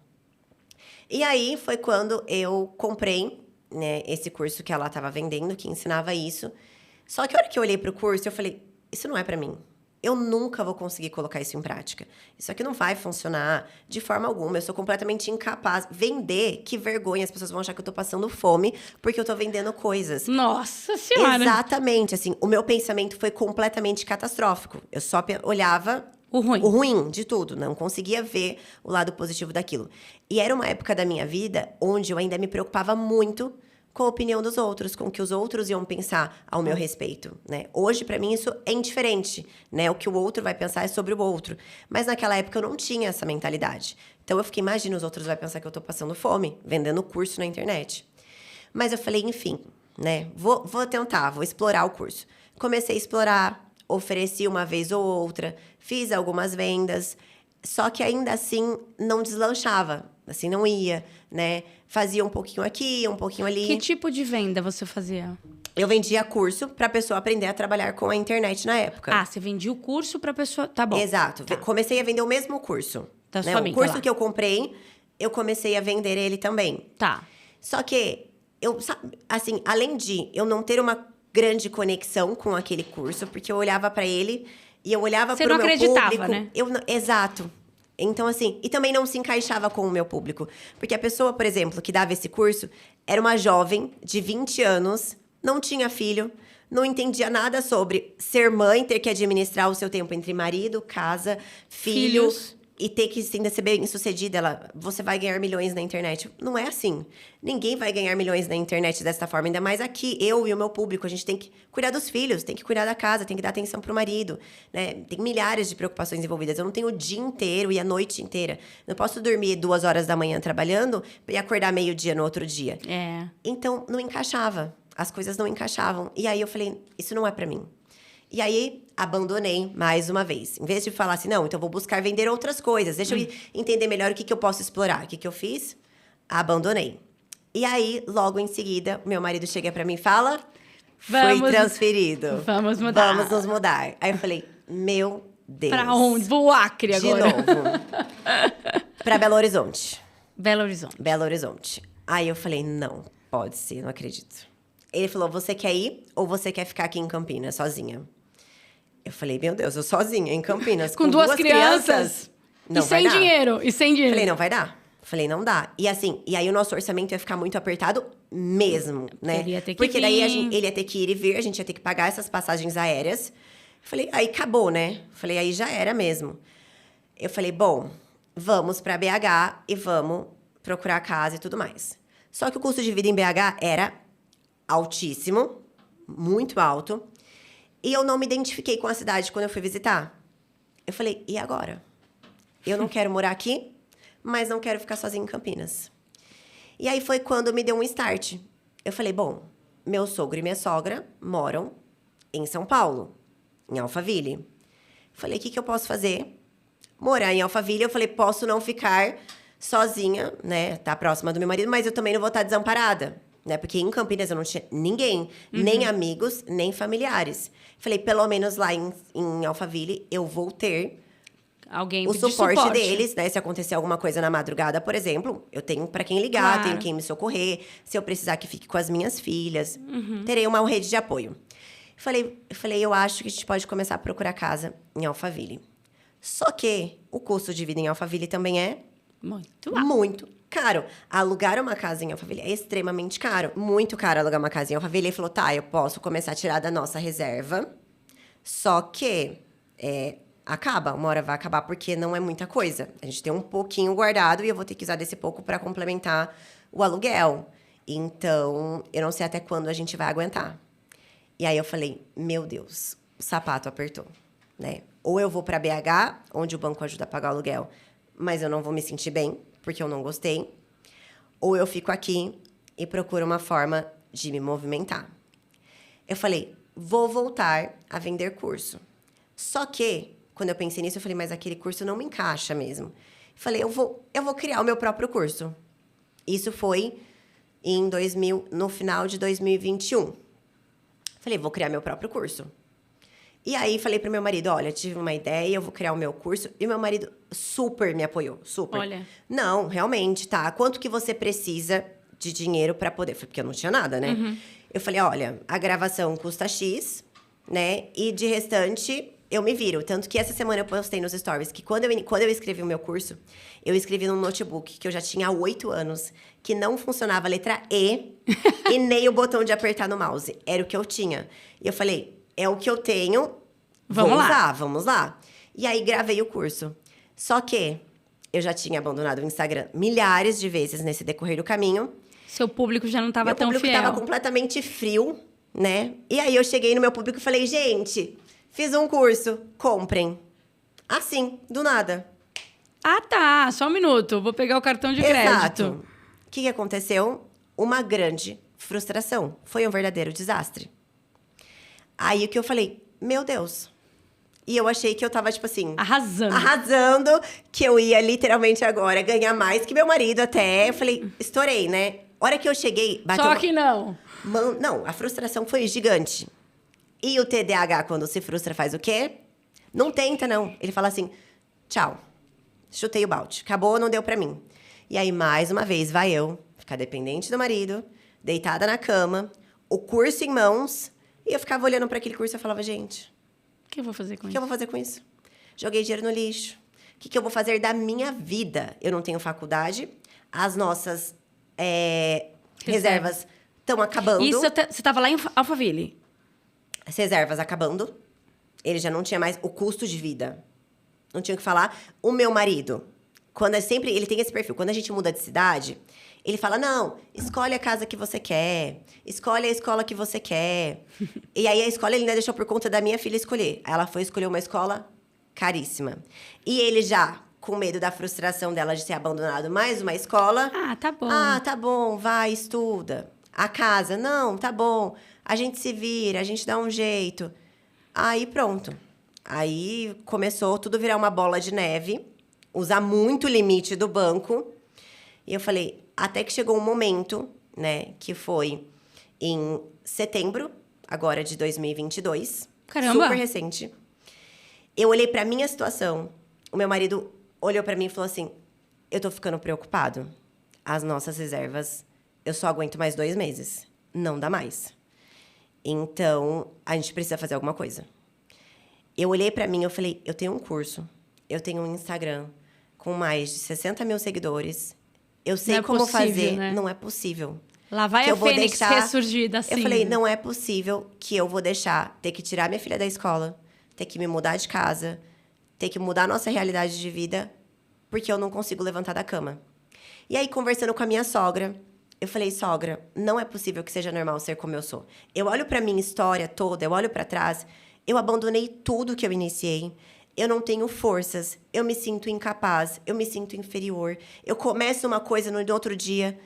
E aí, foi quando eu comprei, né, esse curso que ela estava vendendo, que ensinava isso. Só que a hora que eu olhei para o curso, eu falei, isso não é para mim. Eu nunca vou conseguir colocar isso em prática. Isso aqui não vai funcionar de forma alguma. Eu sou completamente incapaz. Vender, que vergonha. As pessoas vão achar que eu tô passando fome porque eu tô vendendo coisas. Nossa Senhora! Exatamente. Assim, o meu pensamento foi completamente catastrófico. Eu só olhava o ruim de tudo. Não conseguia ver o lado positivo daquilo. E era uma época da minha vida onde eu ainda me preocupava muito com a opinião dos outros, com o que os outros iam pensar ao meu respeito, né? Hoje, pra mim, isso é indiferente, né? O que o outro vai pensar é sobre o outro. Mas naquela época eu não tinha essa mentalidade. Então eu fiquei, imagina, os outros vão pensar que eu tô passando fome, vendendo curso na internet. Mas eu falei, enfim, né? Vou tentar, vou explorar o curso. Comecei a explorar, ofereci uma vez ou outra, fiz algumas vendas, só que ainda assim não deslanchava, assim, não ia, né? Fazia um pouquinho aqui, um pouquinho ali. Que tipo de venda você fazia? Eu vendia curso pra pessoa aprender a trabalhar com a internet na época. Ah, você vendia o curso pra pessoa... Tá bom. Exato. Tá. Comecei a vender o mesmo curso. Da né? sua amiga, o curso lá. que eu comprei, eu comecei a vender ele também. Tá. Só que, assim, além de eu não ter uma grande conexão com aquele curso, porque eu olhava pra ele e eu olhava pro meu público... Você não acreditava, né? Exato. Então, assim, e também não se encaixava com o meu público. Porque a pessoa, por exemplo, que dava esse curso, era uma jovem de 20 anos, não tinha filho, não entendia nada sobre ser mãe, ter que administrar o seu tempo entre marido, casa, filhos. e ter que ainda ser bem sucedida, você vai ganhar milhões na internet. Não é assim. Ninguém vai ganhar milhões na internet dessa forma. Ainda mais aqui, eu e o meu público. A gente tem que cuidar dos filhos, tem que cuidar da casa, tem que dar atenção pro marido, né? Tem milhares de preocupações envolvidas. Eu não tenho o dia inteiro e a noite inteira. Não posso dormir 2 horas da manhã trabalhando e acordar meio-dia no outro dia. Então, não encaixava. As coisas não encaixavam. E aí eu falei, isso não é pra mim. E aí, abandonei mais uma vez. Em vez de falar assim, não, então vou buscar vender outras coisas. Deixa eu entender melhor o que eu posso explorar. O que eu fiz? Abandonei. E aí, logo em seguida, meu marido chega pra mim e fala... Foi transferido. Vamos mudar. Vamos nos mudar. Aí eu falei, meu Deus. Pra onde? Vou Acre agora. De novo. Pra Belo Horizonte. Belo Horizonte. Belo Horizonte. Aí eu falei, não, pode ser, não acredito. Ele falou, você quer ir ou você quer ficar aqui em Campinas, sozinha? Eu falei, meu Deus, eu sozinha, em Campinas, com duas crianças. Não vai dar. E sem dinheiro. Falei, não vai dar. Falei, não dá. E assim, e aí o nosso orçamento ia ficar muito apertado mesmo, né? Ele ia ter que Porque vir. daí ele ia ter que ir e vir, a gente ia ter que pagar essas passagens aéreas. Falei, aí acabou, né? Falei, aí já era mesmo. Eu falei, bom, vamos pra BH e vamos procurar casa e tudo mais. Só que o custo de vida em BH era altíssimo, muito alto. E eu não me identifiquei com a cidade quando eu fui visitar. Eu falei, e agora? Eu não quero morar aqui, mas não quero ficar sozinha em Campinas. E aí foi quando me deu um start. Eu falei, bom, meu sogro e minha sogra moram em São Paulo, em Alphaville. Falei, o que eu posso fazer? Morar em Alphaville, eu falei, posso não ficar sozinha, né? Tá próxima do meu marido, mas eu também não vou estar desamparada, né? Porque em Campinas eu não tinha ninguém, nem amigos, nem familiares. Falei, pelo menos lá em Alphaville eu vou ter alguém o suporte deles, né? Se acontecer alguma coisa na madrugada, por exemplo, eu tenho pra quem ligar, Claro. tenho quem me socorrer. Se eu precisar que fique com as minhas filhas, terei uma rede de apoio. Falei, eu acho que a gente pode começar a procurar casa em Alphaville. Só que o custo de vida em Alphaville também é muito caro. Alugar uma casa em Alphaville é extremamente caro. Muito caro alugar uma casa em Alphaville. Ele falou, tá, eu posso começar a tirar da nossa reserva. Só que uma hora vai acabar, porque não é muita coisa. A gente tem um pouquinho guardado e eu vou ter que usar desse pouco para complementar o aluguel. Então, eu não sei até quando a gente vai aguentar. E aí eu falei, meu Deus, o sapato apertou, né? Ou eu vou para BH, onde o banco ajuda a pagar o aluguel, mas eu não vou me sentir bem, porque eu não gostei. Ou eu fico aqui e procuro uma forma de me movimentar. Eu falei, vou voltar a vender curso. Só que, quando eu pensei nisso, eu falei, mas aquele curso não me encaixa mesmo. Falei, eu vou criar o meu próprio curso. Isso foi no final de 2021. Falei, vou criar meu próprio curso. E aí, falei pro meu marido, olha, tive uma ideia, eu vou criar o meu curso. E meu marido super me apoiou, super. Olha. Não, realmente, tá. Quanto que você precisa de dinheiro pra poder? Porque eu não tinha nada, né? Eu falei, olha, a gravação custa X, né? E de restante, eu me viro. Tanto que essa semana eu postei nos stories que quando eu escrevi o meu curso, eu escrevi num notebook que eu já tinha há 8 anos, que não funcionava a letra E e nem o botão de apertar no mouse. Era o que eu tinha. E eu falei, é o que eu tenho, vamos lá. E aí, gravei o curso. Só que eu já tinha abandonado o Instagram milhares de vezes nesse decorrer do caminho. Seu público já não estava tão fiel. Meu público estava completamente frio, né? E aí, eu cheguei no meu público e falei, gente, fiz um curso, comprem. Assim, do nada. Ah, tá. Só um minuto. Vou pegar o cartão de crédito. Exato. O que aconteceu? Uma grande frustração. Foi um verdadeiro desastre. Aí, o que eu falei? Meu Deus. E eu achei que eu tava, tipo assim... Arrasando. Que eu ia, literalmente, agora ganhar mais que meu marido até. Eu falei, estourei, né? Hora que eu cheguei... Só que não. Não, a frustração foi gigante. E o TDAH, quando se frustra, faz o quê? Não tenta, não. Ele fala assim, tchau. Chutei o balde. Acabou, não deu pra mim. E aí, mais uma vez, vai eu ficar dependente do marido, deitada na cama, o curso em mãos, e eu ficava olhando pra aquele curso e falava, gente... O que eu vou fazer com isso? O que eu vou fazer com isso? Joguei dinheiro no lixo. O que eu vou fazer da minha vida? Eu não tenho faculdade, as nossas reservas estão acabando. Isso, você estava lá em Alphaville? As reservas acabando. Ele já não tinha mais o custo de vida. não tinha o que falar. O meu marido, ele tem esse perfil. Quando a gente muda de cidade, ele fala, não, escolhe a casa que você quer. Escolhe a escola que você quer. E aí, a escola ele ainda deixou por conta da minha filha escolher. Aí ela foi escolher uma escola caríssima. E ele já, com medo da frustração dela de ser abandonado mais uma escola. Ah, tá bom. Ah, tá bom, vai, estuda. A casa, não, tá bom. A gente se vira, a gente dá um jeito. Aí, pronto. Aí, começou tudo virar uma bola de neve. Usar muito o limite do banco. E eu falei, até que chegou um momento, né? Que foi em setembro, agora de 2022. Caramba! Super recente. Eu olhei pra minha situação. O meu marido olhou pra mim e falou assim, eu tô ficando preocupado. As nossas reservas, eu só aguento mais 2 meses. Não dá mais. Então, a gente precisa fazer alguma coisa. Eu olhei pra mim e eu falei, eu tenho um curso. Eu tenho um Instagram com mais de 60 mil seguidores. Eu sei como fazer. Né? Não é possível. Lá vai que a eu vou Fênix deixar... ressurgida assim. Eu falei, não é possível que eu vou deixar ter que tirar minha filha da escola, ter que me mudar de casa, ter que mudar a nossa realidade de vida, porque eu não consigo levantar da cama. E aí, conversando com a minha sogra, eu falei, sogra, não é possível que seja normal ser como eu sou. Eu olho pra minha história toda, eu olho pra trás, eu abandonei tudo que eu iniciei. Eu não tenho forças, eu me sinto incapaz, eu me sinto inferior. Eu começo uma coisa no outro dia,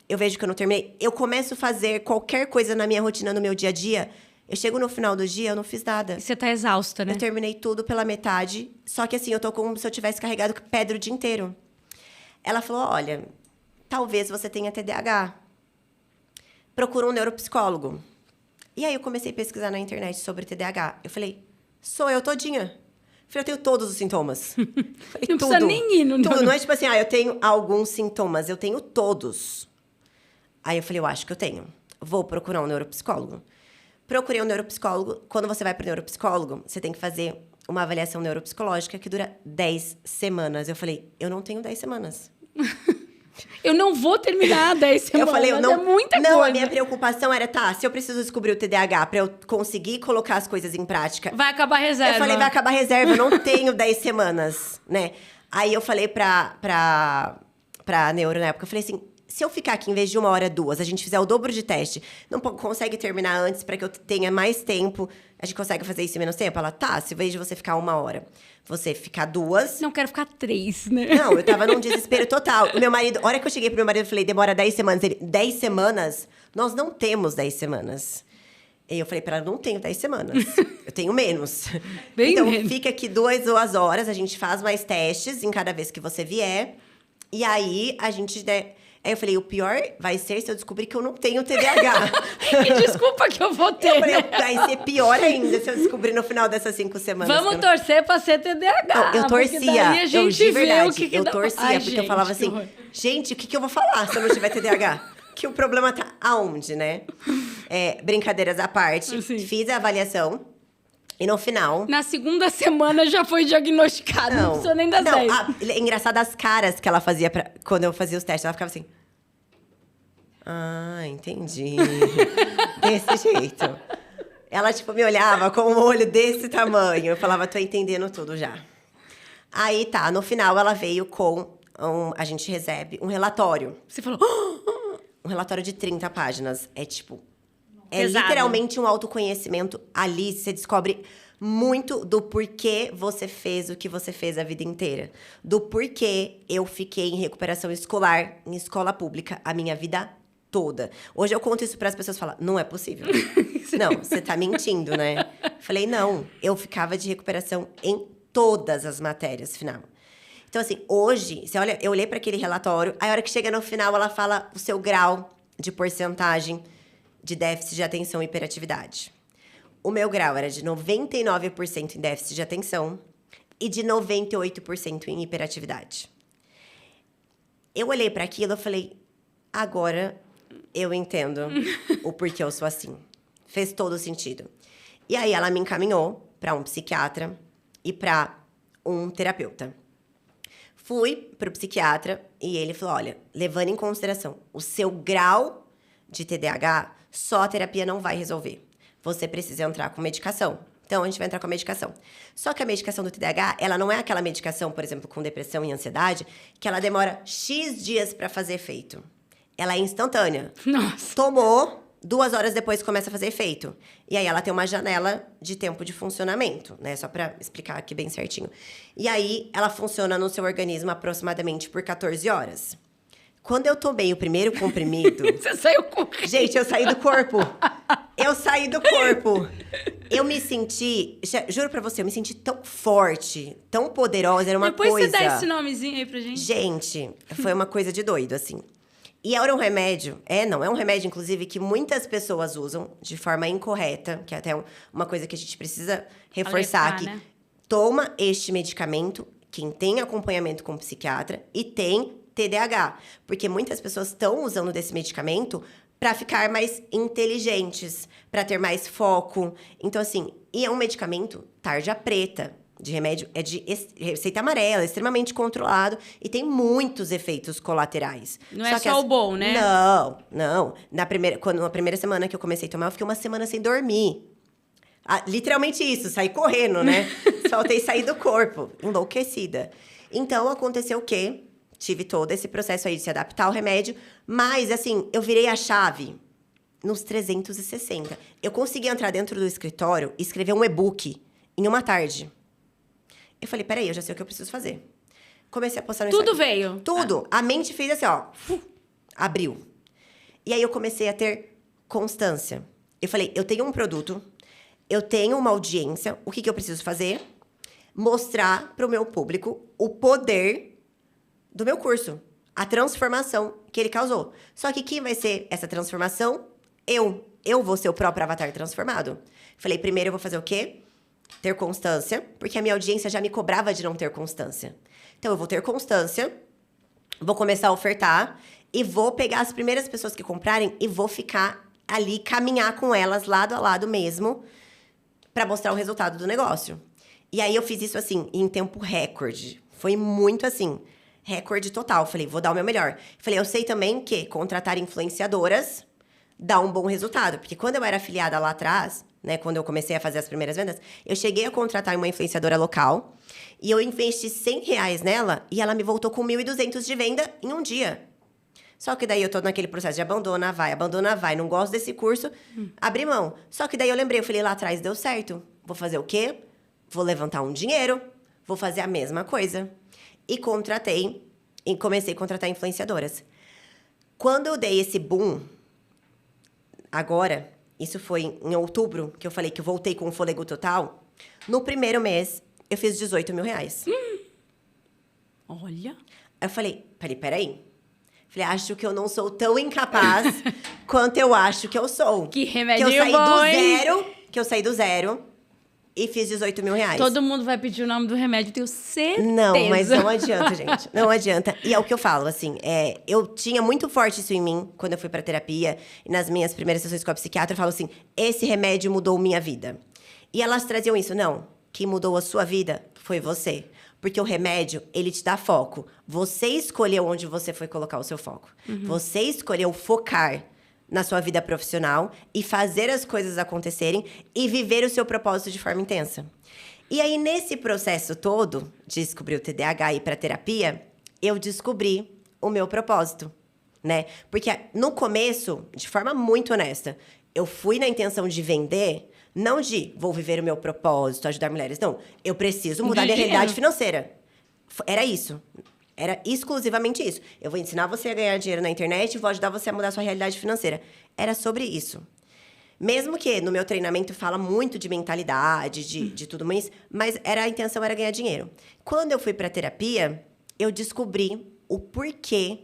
eu vejo que eu não terminei. Eu começo a fazer qualquer coisa na minha rotina, no meu dia a dia. Eu chego no final do dia, eu não fiz nada. E você tá exausta, né? Eu terminei tudo pela metade, só que assim, eu tô como se eu tivesse carregado pedra o dia inteiro. Ela falou, olha, talvez você tenha TDAH. Procura um neuropsicólogo. E aí eu comecei a pesquisar na internet sobre TDAH. Eu falei, sou eu todinha. Eu falei, eu tenho todos os sintomas. Falei, não precisa nem ir no tudo. Não é tipo assim, eu tenho alguns sintomas, eu tenho todos. Aí eu falei, eu acho que eu tenho. Vou procurar um neuropsicólogo. Procurei um neuropsicólogo. Quando você vai para o neuropsicólogo, você tem que fazer uma avaliação neuropsicológica que dura 10 semanas. Eu falei, eu não tenho 10 semanas. Eu não vou terminar 10 semanas. Eu falei, é muita coisa. Não, a minha preocupação era, se eu preciso descobrir o TDAH para eu conseguir colocar as coisas em prática. Vai acabar a reserva. Eu falei, vai acabar a reserva, eu não tenho 10 semanas, né? Aí eu falei pra neuro na época, eu falei assim, se eu ficar aqui em vez de 1 hora, 2, a gente fizer o dobro de teste, não consegue terminar antes para que eu tenha mais tempo? A gente consegue fazer isso em menos tempo? Ela, se em vez de você ficar 1 hora, você ficar 2... Não quero ficar 3, né? Não, eu tava num desespero total. O meu marido, a hora que eu cheguei pro meu marido, eu falei, demora 10 semanas. Ele, 10 semanas? Nós não temos 10 semanas. E eu falei pra ela, não tenho 10 semanas. Eu tenho menos. Bem então, menos. fica aqui 2 horas, a gente faz mais testes em cada vez que você vier. E aí, a gente... Né, aí eu falei, o pior vai ser se eu descobrir que eu não tenho TDAH. Que desculpa que eu vou ter, Eu falei, né? vai ser pior ainda se eu descobrir no final dessas 5 semanas. Vamos torcer pra ser TDAH. Não, eu torcia. Daí a gente eu, de verdade, vê o que eu dá. torcia, Ai, porque eu falava assim, gente, o que eu vou falar se eu não tiver TDAH? Que o problema tá aonde, né? Brincadeiras à parte, fiz a avaliação. E no final... Na segunda semana já foi diagnosticado, não precisou nem das 10. É engraçado as caras que ela fazia quando eu fazia os testes. Ela ficava assim... Ah, entendi. Desse jeito. Ela, tipo, me olhava com um olho desse tamanho. Eu falava, tô entendendo tudo já. Aí, no final ela veio com... a gente recebe um relatório. Você falou... Um relatório de 30 páginas. É, tipo... Pesado. Literalmente um autoconhecimento. Ali você descobre muito do porquê você fez o que você fez a vida inteira. Do porquê eu fiquei em recuperação escolar, em escola pública, a minha vida toda. Hoje eu conto isso para as pessoas e falo, não é possível. Não, você tá mentindo, né? Falei, não, eu ficava de recuperação em todas as matérias, final. Então, assim, hoje, você olha, eu olhei para aquele relatório, aí a hora que chega no final, ela fala o seu grau de porcentagem de déficit de atenção e hiperatividade. O meu grau era de 99% em déficit de atenção e de 98% em hiperatividade. Eu olhei para aquilo e falei, agora eu entendo o porquê eu sou assim. Fez todo sentido. E aí ela me encaminhou para um psiquiatra e para um terapeuta. Fui pro psiquiatra e ele falou, olha, levando em consideração o seu grau de TDAH, só a terapia não vai resolver. Você precisa entrar com medicação. Então, a gente vai entrar com a medicação. Só que a medicação do TDAH, ela não é aquela medicação, por exemplo, com depressão e ansiedade, que ela demora X dias para fazer efeito. Ela é instantânea. Nossa. Tomou, 2 horas depois começa a fazer efeito. E aí, ela tem uma janela de tempo de funcionamento, né? Só para explicar aqui bem certinho. E aí, ela funciona no seu organismo aproximadamente por 14 horas. Quando eu tomei o primeiro comprimido... Você saiu correndo. Gente, eu saí do corpo. Eu saí do corpo. Eu me senti... Juro pra você, eu me senti tão forte, tão poderosa. Era uma Depois coisa... você dá esse nomezinho aí pra gente. Gente, foi uma coisa de doido, assim. E era um remédio... É um remédio, inclusive, que muitas pessoas usam de forma incorreta. Que é até uma coisa que a gente precisa reforçar aqui. Né? Toma este medicamento, quem tem acompanhamento com psiquiatra e tem TDAH. Porque muitas pessoas estão usando desse medicamento para ficar mais inteligentes, para ter mais foco. Então, assim, e é um medicamento tarja preta, de remédio, é de receita amarela, extremamente controlado e tem muitos efeitos colaterais. Não é só o bom, né? Não. Na primeira semana que eu comecei a tomar, eu fiquei uma semana sem dormir. Literalmente isso, saí correndo, né? Faltei sair do corpo, enlouquecida. Então, aconteceu o quê? Tive todo esse processo aí de se adaptar ao remédio, mas, assim, eu virei a chave nos 360. Eu consegui entrar dentro do escritório e escrever um e-book em uma tarde. Eu falei, peraí, eu já sei o que eu preciso fazer. Comecei a postar no Tudo Instagram. veio. Tudo. A mente fez assim, ó, abriu. E aí eu comecei a ter constância. Eu falei, eu tenho um produto, eu tenho uma audiência, o que eu preciso fazer? Mostrar para o meu público o poder do meu curso, a transformação que ele causou. Só que quem vai ser essa transformação? Eu vou ser o próprio avatar transformado. Falei, primeiro eu vou fazer o quê? Ter constância, porque a minha audiência já me cobrava de não ter constância. Então, eu vou ter constância, vou começar a ofertar e vou pegar as primeiras pessoas que comprarem e vou ficar ali, caminhar com elas lado a lado mesmo, para mostrar o resultado do negócio. E aí, eu fiz isso, assim, em tempo recorde. Foi muito, assim, recorde total. Falei, vou dar o meu melhor. Falei, eu sei também que contratar influenciadoras dá um bom resultado. Porque quando eu era afiliada lá atrás, né, quando eu comecei a fazer as primeiras vendas, eu cheguei a contratar uma influenciadora local e eu investi R$100 nela e ela me voltou com 1.200 de venda em um dia. Só que daí eu tô naquele processo de abandona, vai, não gosto desse curso, abri mão. Só que daí eu lembrei, eu falei, lá atrás deu certo. Vou fazer o quê? Vou levantar um dinheiro, vou fazer a mesma coisa. E comecei a contratar influenciadoras. Quando eu dei esse boom, agora, isso foi em outubro, que eu falei que eu voltei com o fôlego total. No primeiro mês, eu fiz R$18 mil. Olha. Eu falei, peraí. Falei, acho que eu não sou tão incapaz quanto eu acho que eu sou. Que remédio Que eu saí do zero e fiz R$18 mil. Todo mundo vai pedir o nome do remédio, tenho certeza. Não, mas não adianta, gente. Não adianta. E é o que eu falo, assim, eu tinha muito forte isso em mim quando eu fui pra terapia. E nas minhas primeiras sessões com a psiquiatra, eu falo assim, esse remédio mudou minha vida. E elas traziam isso, não. Quem mudou a sua vida foi você. Porque o remédio, ele te dá foco. Você escolheu onde você foi colocar o seu foco. Você escolheu focar na sua vida profissional e fazer as coisas acontecerem e viver o seu propósito de forma intensa. E aí, nesse processo todo de descobrir o TDAH e ir para terapia, eu descobri o meu propósito, né? Porque no começo, de forma muito honesta, eu fui na intenção de vender, não de vou viver o meu propósito, ajudar mulheres. Não, eu preciso mudar minha realidade financeira. Era isso. Era exclusivamente isso. Eu vou ensinar você a ganhar dinheiro na internet e vou ajudar você a mudar a sua realidade financeira. Era sobre isso. Mesmo que no meu treinamento fala muito de mentalidade, de tudo mais, mas a intenção era ganhar dinheiro. Quando eu fui para terapia, eu descobri o porquê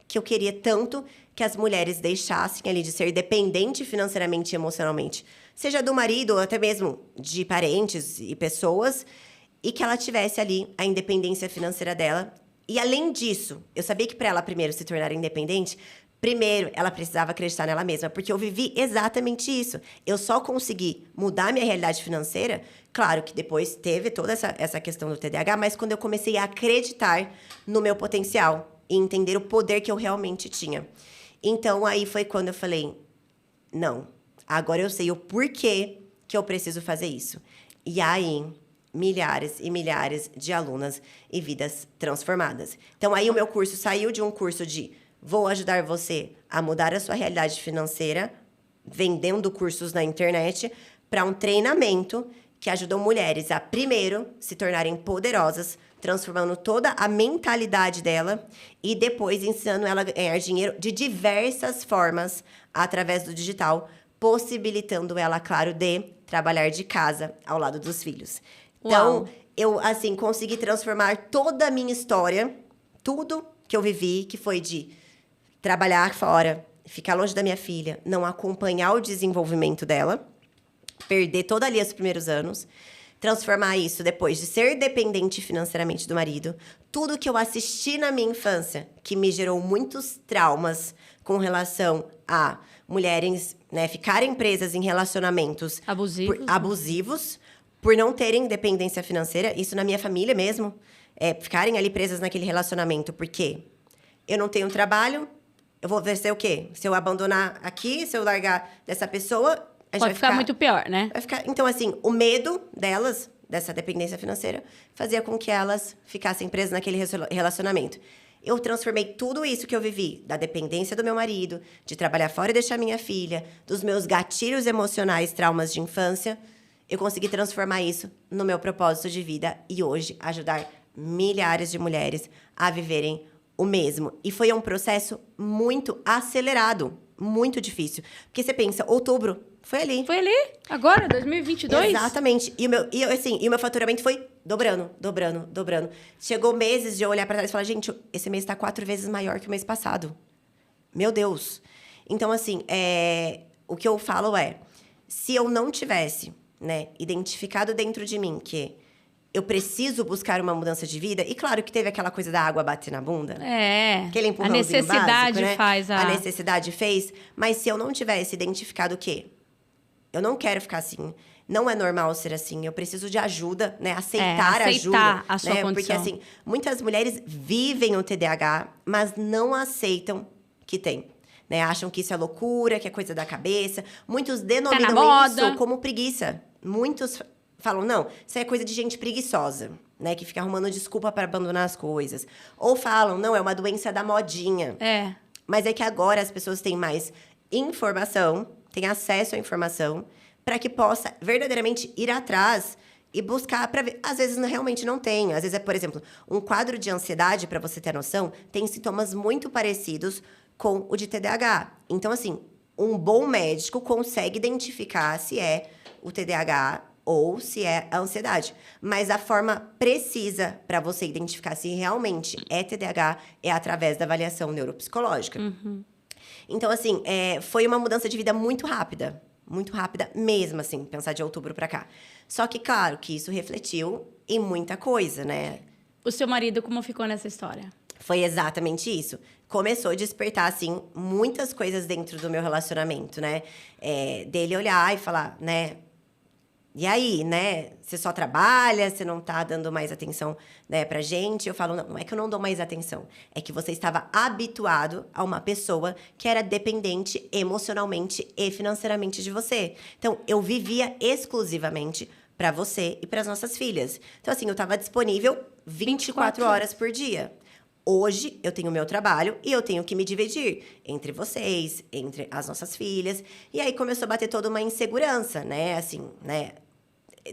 que eu queria tanto que as mulheres deixassem ali de ser dependente financeiramente e emocionalmente. Seja do marido ou até mesmo de parentes e pessoas, e que ela tivesse ali a independência financeira dela. E além disso, eu sabia que para ela primeiro se tornar independente, primeiro ela precisava acreditar nela mesma, porque eu vivi exatamente isso. Eu só consegui mudar minha realidade financeira, claro que depois teve toda essa questão do TDAH, mas quando eu comecei a acreditar no meu potencial e entender o poder que eu realmente tinha. Então, aí foi quando eu falei, não, agora eu sei o porquê que eu preciso fazer isso. E aí, milhares e milhares de alunas e vidas transformadas. Então, aí o meu curso saiu de um curso de vou ajudar você a mudar a sua realidade financeira, vendendo cursos na internet, para um treinamento que ajudou mulheres a, primeiro, se tornarem poderosas, transformando toda a mentalidade dela e depois ensinando ela a ganhar dinheiro de diversas formas através do digital, possibilitando ela, claro, de trabalhar de casa ao lado dos filhos. Então, Uau. eu, assim, consegui transformar toda a minha história, tudo que eu vivi, que foi de trabalhar fora, ficar longe da minha filha, não acompanhar o desenvolvimento dela, perder toda ali os primeiros anos, transformar isso depois de ser dependente financeiramente do marido, tudo que eu assisti na minha infância, que me gerou muitos traumas com relação a mulheres, né, ficarem presas em relacionamentos abusivos, por não terem dependência financeira, isso na minha família mesmo, ficarem ali presas naquele relacionamento, porque eu não tenho trabalho, eu vou ver o quê? Se eu abandonar aqui, se eu largar dessa pessoa, a gente Pode ficar muito pior, né? Então, assim, o medo delas, dessa dependência financeira, fazia com que elas ficassem presas naquele relacionamento. Eu transformei tudo isso que eu vivi, da dependência do meu marido, de trabalhar fora e deixar minha filha, dos meus gatilhos emocionais, traumas de infância, eu consegui transformar isso no meu propósito de vida e hoje ajudar milhares de mulheres a viverem o mesmo. E foi um processo muito acelerado, muito difícil. Porque você pensa, outubro, foi ali. Foi ali, agora, 2022. Exatamente. E o meu faturamento foi dobrando. Chegou meses de eu olhar pra trás e falar, gente, esse mês tá 4 vezes maior que o mês passado. Meu Deus. Então, assim, o que eu falo se eu não tivesse, né, identificado dentro de mim que eu preciso buscar uma mudança de vida, e claro que teve aquela coisa da água bater na bunda. A Aquele empurrãozinho necessidade básico, né? faz A necessidade fez. Mas se eu não tivesse identificado o quê? Eu não quero ficar assim. Não é normal ser assim. Eu preciso de ajuda, né? Aceitar ajuda. A sua condição. Porque, assim, muitas mulheres vivem o TDAH, mas não aceitam que tem. Né? Acham que isso é loucura, que é coisa da cabeça. Muitos denominam isso como preguiça. Muitos falam, não, isso é coisa de gente preguiçosa, né? Que fica arrumando desculpa para abandonar as coisas. Ou falam, não, é uma doença da modinha. Mas é que agora as pessoas têm mais informação, têm acesso à informação, para que possa verdadeiramente ir atrás e buscar para ver. Às vezes realmente não tem. Às vezes por exemplo, um quadro de ansiedade, para você ter noção, tem sintomas muito parecidos com o de TDAH. Então, assim, um bom médico consegue identificar se é o TDAH ou se é a ansiedade. Mas a forma precisa para você identificar se realmente é TDAH é através da avaliação neuropsicológica. Então, assim, foi uma mudança de vida muito rápida mesmo, assim, pensar de outubro para cá. Só que, claro, que isso refletiu em muita coisa, né? O seu marido, como ficou nessa história? Foi exatamente isso. Começou a despertar, assim, muitas coisas dentro do meu relacionamento, né? Dele olhar e falar, né? E aí, né? Você só trabalha, você não tá dando mais atenção, né, pra gente. Eu falo, não é que eu não dou mais atenção. É que você estava habituado a uma pessoa que era dependente emocionalmente e financeiramente de você. Então, eu vivia exclusivamente pra você e pras nossas filhas. Então, assim, eu tava disponível 24 horas por dia. Hoje, eu tenho o meu trabalho e eu tenho que me dividir entre vocês, entre as nossas filhas. E aí, começou a bater toda uma insegurança, né? Assim, né?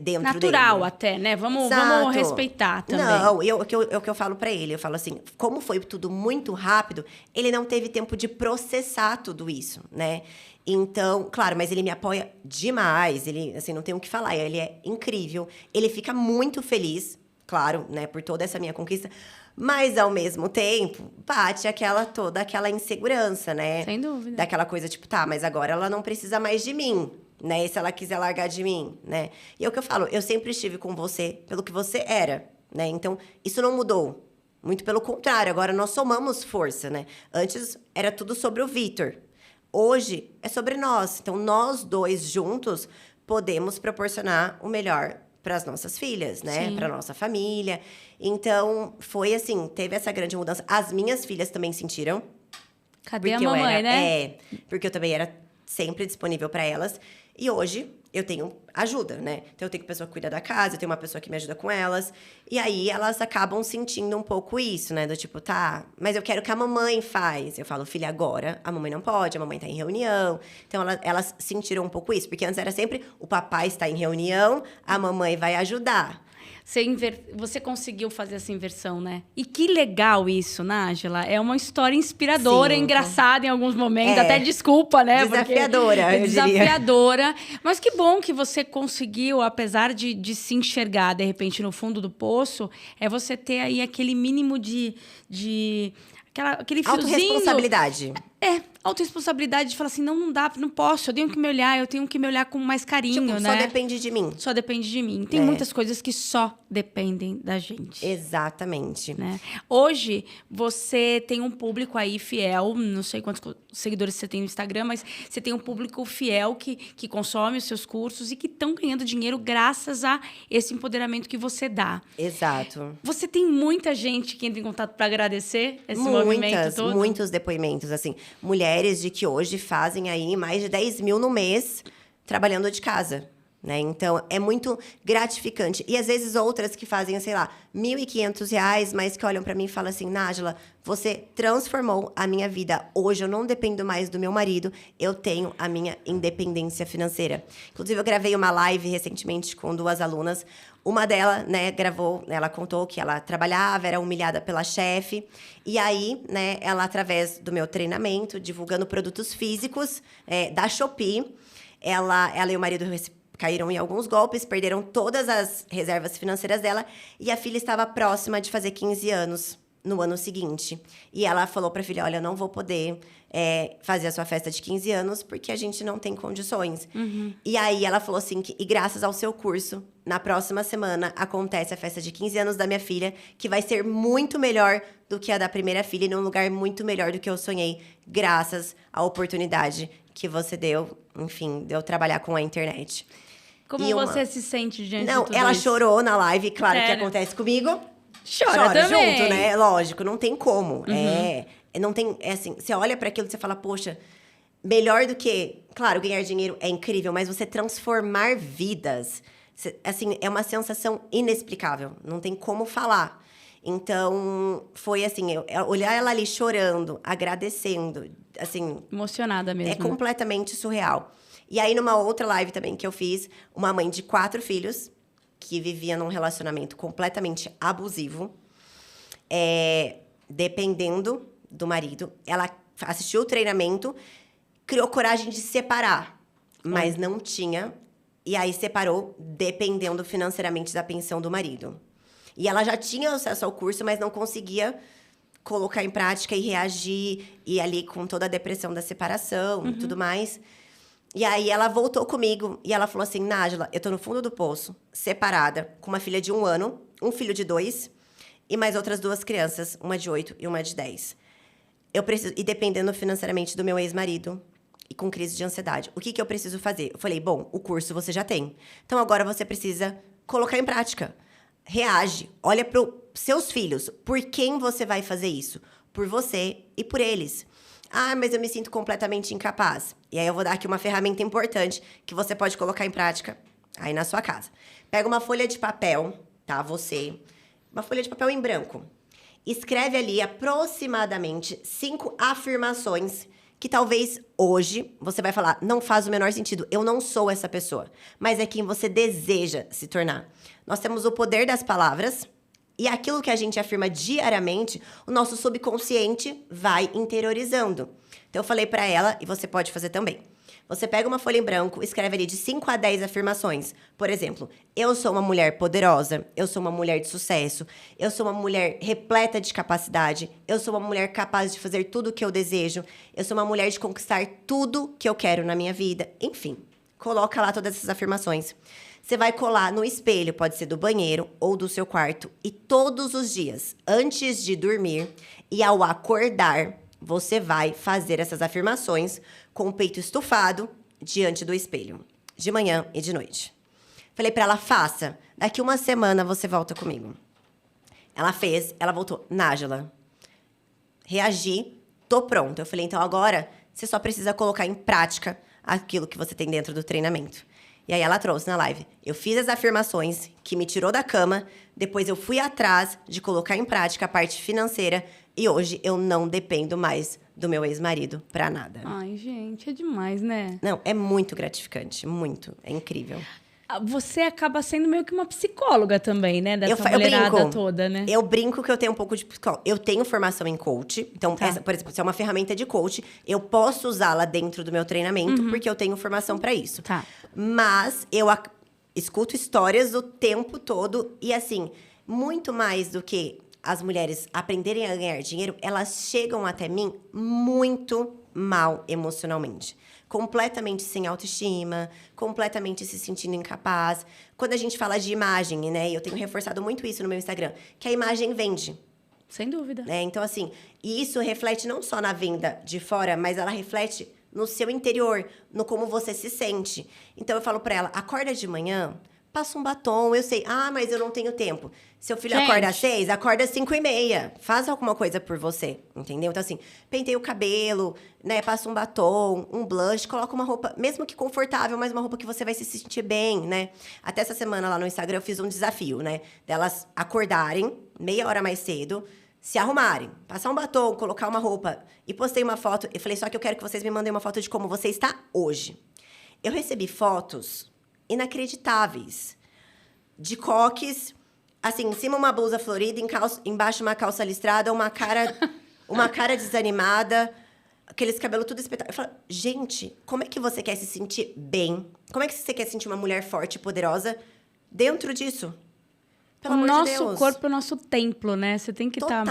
Dentro natural dele. Até, né? Vamos respeitar também. Não, o que eu falo pra ele. Eu falo assim, como foi tudo muito rápido, ele não teve tempo de processar tudo isso, né? Então, claro, mas ele me apoia demais. Ele, assim, não tem o que falar. Ele é incrível. Ele fica muito feliz, claro, né? Por toda essa minha conquista. Mas, ao mesmo tempo, bate toda aquela insegurança, né? Sem dúvida. Daquela coisa, tipo, tá, mas agora ela não precisa mais de mim, né? E se ela quiser largar de mim, né? E é o que eu falo, eu sempre estive com você pelo que você era, né? Então, isso não mudou. Muito pelo contrário, agora nós somamos força, né? Antes era tudo sobre o Vitor. Hoje é sobre nós. Então, nós dois juntos podemos proporcionar o melhor para as nossas filhas, né? Para nossa família. Então, foi assim, teve essa grande mudança. As minhas filhas também sentiram. Cadê a mamãe, né? Porque eu também era sempre disponível para elas. E hoje, eu tenho ajuda, né? Então, eu tenho pessoa que cuida da casa, eu tenho uma pessoa que me ajuda com elas. E aí, elas acabam sentindo um pouco isso, né? Do tipo, tá, mas eu quero que a mamãe faz. Eu falo, filha, agora a mamãe não pode, a mamãe tá em reunião. Então, elas sentiram um pouco isso. Porque antes era sempre, o papai está em reunião, a mamãe vai ajudar. Você conseguiu fazer essa inversão, né? E que legal isso, Nájila. É uma história inspiradora, Sim, engraçada em alguns momentos. Até desculpa, né? Desafiadora, eu desafiadora. Mas que bom que você conseguiu, apesar de se enxergar, de repente, no fundo do poço, é você ter aí aquele mínimo aquele fiozinho. Autoresponsabilidade. Autoresponsabilidade de falar assim, não dá, não posso, eu tenho que me olhar com mais carinho, tipo, né? Só depende de mim. Só depende de mim. Tem muitas coisas que só dependem da gente. Exatamente. Né? Hoje, você tem um público aí fiel, não sei quantos seguidores você tem no Instagram, mas você tem um público fiel que consome os seus cursos e que estão ganhando dinheiro graças a esse empoderamento que você dá. Exato. Você tem muita gente que entra em contato para agradecer esse movimento todo? Muitos depoimentos, assim. Mulheres de que hoje fazem aí mais de 10 mil no mês trabalhando de casa. Né? Então, é muito gratificante. E, às vezes, outras que fazem, sei lá, R$1.500, mas que olham para mim e falam assim, Nájila, você transformou a minha vida. Hoje, eu não dependo mais do meu marido, eu tenho a minha independência financeira. Inclusive, eu gravei uma live recentemente com 2 alunas. Uma delas, né, gravou, ela contou que ela trabalhava, era humilhada pela chefe. E aí, né, ela, através do meu treinamento, divulgando produtos físicos da Shopee, ela e o marido caíram em alguns golpes, perderam todas as reservas financeiras dela e a filha estava próxima de fazer 15 anos no ano seguinte. E ela falou para a filha, olha, eu não vou poder fazer a sua festa de 15 anos porque a gente não tem condições. Uhum. E aí ela falou assim, e graças ao seu curso, na próxima semana acontece a festa de 15 anos da minha filha, que vai ser muito melhor do que a da primeira filha e num lugar muito melhor do que eu sonhei, graças à oportunidade que você deu, enfim, de eu trabalhar com a internet. Como você se sente diante de tudo ela isso? chorou na live, claro que acontece comigo. Chora também. Junto, né? Lógico, não tem como. Não tem, assim, você olha para aquilo e você fala, poxa, melhor do que, claro, ganhar dinheiro é incrível, mas você transformar vidas, assim, é uma sensação inexplicável, não tem como falar. Então, foi assim, olhar ela ali chorando, agradecendo, assim... Emocionada mesmo. É completamente surreal. E aí, numa outra live também que eu fiz, uma mãe de 4 filhos, que vivia num relacionamento completamente abusivo, dependendo do marido. Ela assistiu o treinamento, criou coragem de separar, mas não tinha. E aí, separou, dependendo financeiramente da pensão do marido. E ela já tinha acesso ao curso, mas não conseguia colocar em prática e reagir. E ali, com toda a depressão da separação e tudo mais... E aí, ela voltou comigo e ela falou assim, Nájila, eu tô no fundo do poço, separada, com uma filha de 1 ano, um filho de 2 e mais outras 2 crianças, uma de 8 e uma de 10. Eu preciso, e dependendo financeiramente do meu ex-marido e com crise de ansiedade. O que eu preciso fazer? Eu falei, bom, o curso você já tem. Então, agora você precisa colocar em prática. Reage, olha para os seus filhos. Por quem você vai fazer isso? Por você e por eles. Ah, mas eu me sinto completamente incapaz. E aí eu vou dar aqui uma ferramenta importante que você pode colocar em prática aí na sua casa. Pega uma folha de papel, tá? Uma folha de papel em branco. Escreve ali aproximadamente 5 afirmações que talvez hoje você vai falar, não faz o menor sentido, eu não sou essa pessoa. Mas é quem você deseja se tornar. Nós temos o poder das palavras. E aquilo que a gente afirma diariamente, o nosso subconsciente vai interiorizando. Então, eu falei para ela, e você pode fazer também. Você pega uma folha em branco, escreve ali de 5 a 10 afirmações. Por exemplo, eu sou uma mulher poderosa, eu sou uma mulher de sucesso, eu sou uma mulher repleta de capacidade, eu sou uma mulher capaz de fazer tudo o que eu desejo, eu sou uma mulher de conquistar tudo que eu quero na minha vida. Enfim, coloca lá todas essas afirmações. Você vai colar no espelho, pode ser do banheiro ou do seu quarto. E todos os dias, antes de dormir e ao acordar, você vai fazer essas afirmações com o peito estufado diante do espelho. De manhã e de noite. Falei pra ela, faça. Daqui 1 semana você volta comigo. Ela fez, ela voltou. Nájila, reagi, tô pronta. Eu falei, então agora você só precisa colocar em prática aquilo que você tem dentro do treinamento. E aí ela trouxe na live. Eu fiz as afirmações que me tirou da cama, depois eu fui atrás de colocar em prática a parte financeira e hoje eu não dependo mais do meu ex-marido pra nada. Ai, gente, é demais, né? Não, é muito gratificante, muito. É incrível. Você acaba sendo meio que uma psicóloga também, né? Dessa Eu mulherada brinco. toda, né? Eu brinco que eu tenho um pouco de psicóloga. Eu tenho formação em coach. Então, essa, por exemplo, se é uma ferramenta de coach, eu posso usá-la dentro do meu treinamento, porque eu tenho formação para isso. Tá. Mas eu escuto histórias o tempo todo. E, assim, muito mais do que as mulheres aprenderem a ganhar dinheiro, elas chegam até mim muito mal emocionalmente. Completamente sem autoestima, completamente se sentindo incapaz. Quando a gente fala de imagem, né? Eu tenho reforçado muito isso no meu Instagram, que a imagem vende. Sem dúvida. Né? Então, assim, e isso reflete não só na venda de fora, mas ela reflete no seu interior, no como você se sente. Então, eu falo pra ela, acorda de manhã, passa um batom. Eu sei, mas eu não tenho tempo. Seu filho acorda às 6, acorda às 5:30. Faz alguma coisa por você, entendeu? Então, assim, pentei o cabelo, né? Passa um batom, um blush, coloca uma roupa, mesmo que confortável, mas uma roupa que você vai se sentir bem, né? Até essa semana lá no Instagram eu fiz um desafio, né? Delas acordarem meia hora mais cedo, se arrumarem, passar um batom, colocar uma roupa. E postei uma foto, eu falei, só que eu quero que vocês me mandem uma foto de como você está hoje. Eu recebi fotos inacreditáveis de coques, assim, em cima uma blusa florida, embaixo uma calça listrada, uma cara desanimada, aqueles cabelos tudo espetacular. Eu falo, gente, como é que você quer se sentir bem? Como é que você quer se sentir uma mulher forte e poderosa dentro disso? Pelo amor de Deus. Nosso corpo é o nosso templo, né? Você tem que estar...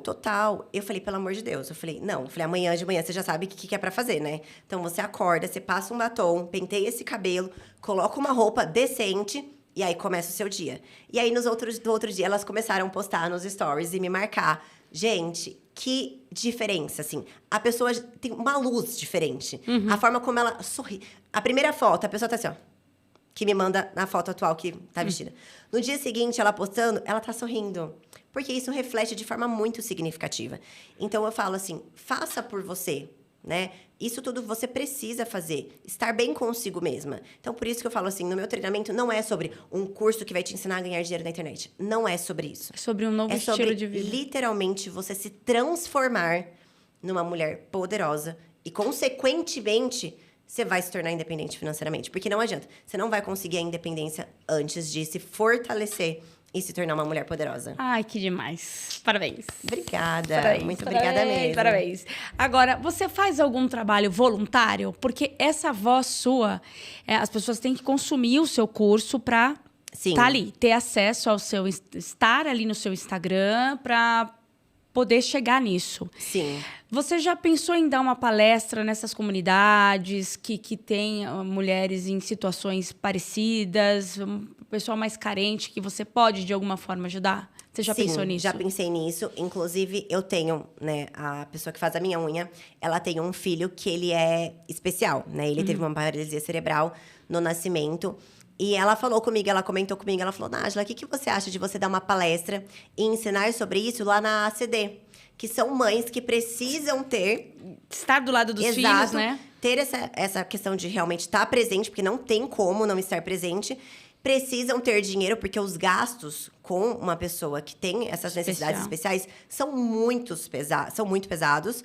Total. Eu falei, pelo amor de Deus. Eu falei, amanhã de manhã você já sabe o que é pra fazer, né? Então, você acorda, você passa um batom, penteia esse cabelo, coloca uma roupa decente e aí começa o seu dia. E aí, do outro dia, elas começaram a postar nos stories e me marcar. Gente, que diferença, assim. A pessoa tem uma luz diferente. A forma como ela sorri. A primeira foto, a pessoa tá assim, ó. Que me manda na foto atual que tá vestida. No dia seguinte, ela postando, ela tá sorrindo. Porque isso reflete de forma muito significativa. Então, eu falo assim, faça por você, né? Isso tudo você precisa fazer. Estar bem consigo mesma. Então, por isso que eu falo assim, no meu treinamento não é sobre um curso que vai te ensinar a ganhar dinheiro na internet. Não é sobre isso. É sobre um novo estilo de vida. Literalmente, você se transformar numa mulher poderosa e, consequentemente, você vai se tornar independente financeiramente. Porque não adianta. Você não vai conseguir a independência antes de se fortalecer e se tornar uma mulher poderosa. Ai, que demais. Parabéns. Obrigada. Parabéns, Muito obrigada mesmo. Parabéns. Agora, você faz algum trabalho voluntário? Porque essa voz sua, as pessoas têm que consumir o seu curso para estar ali, ter acesso ao seu... Estar ali no seu Instagram para poder chegar nisso. Sim. Você já pensou em dar uma palestra nessas comunidades que tem mulheres em situações parecidas, um pessoal mais carente que você pode, de alguma forma, ajudar? Você já pensou nisso? Já pensei nisso. Inclusive, eu tenho, né, a pessoa que faz a minha unha, ela tem um filho que ele é especial, né? Ele teve uma paralisia cerebral no nascimento. E ela falou comigo, ela comentou comigo, ela falou, Nájila, o que você acha de você dar uma palestra e ensinar sobre isso lá na ACD? Que são mães que precisam ter... Estar do lado dos filhos, né? Ter essa questão de realmente estar presente, porque não tem como não estar presente. Precisam ter dinheiro, porque os gastos com uma pessoa que tem essas necessidades especiais são muito pesados.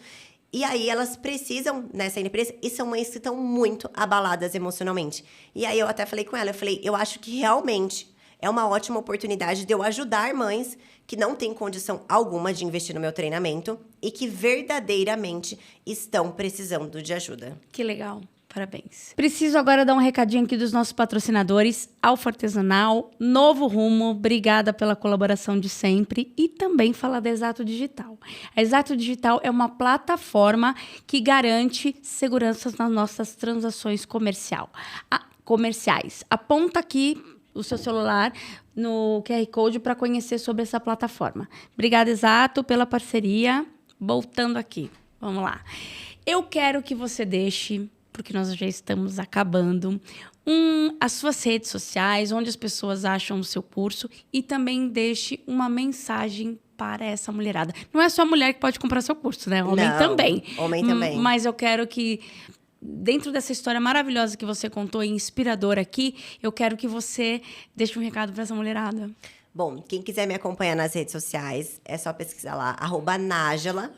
E aí, elas precisam nessa empresa e são mães que estão muito abaladas emocionalmente. E aí, eu até falei com ela, eu acho que realmente é uma ótima oportunidade de eu ajudar mães que não têm condição alguma de investir no meu treinamento e que verdadeiramente estão precisando de ajuda. Que legal. Parabéns. Preciso agora dar um recadinho aqui dos nossos patrocinadores, Alfa Artesanal, Novo Rumo, obrigada pela colaboração de sempre e também falar da Exato Digital. A Exato Digital é uma plataforma que garante segurança nas nossas transações comerciais. Aponta aqui o seu celular no QR Code para conhecer sobre essa plataforma. Obrigada, Exato, pela parceria. Voltando aqui, vamos lá. Eu quero que você deixe, porque nós já estamos acabando, as suas redes sociais, onde as pessoas acham o seu curso, e também deixe uma mensagem para essa mulherada. Não é só a mulher que pode comprar seu curso, né? Homem também. Homem também. Mas eu quero que dentro dessa história maravilhosa que você contou e inspiradora aqui, eu quero que você deixe um recado para essa mulherada. Bom, quem quiser me acompanhar nas redes sociais, é só pesquisar lá, @Nájela,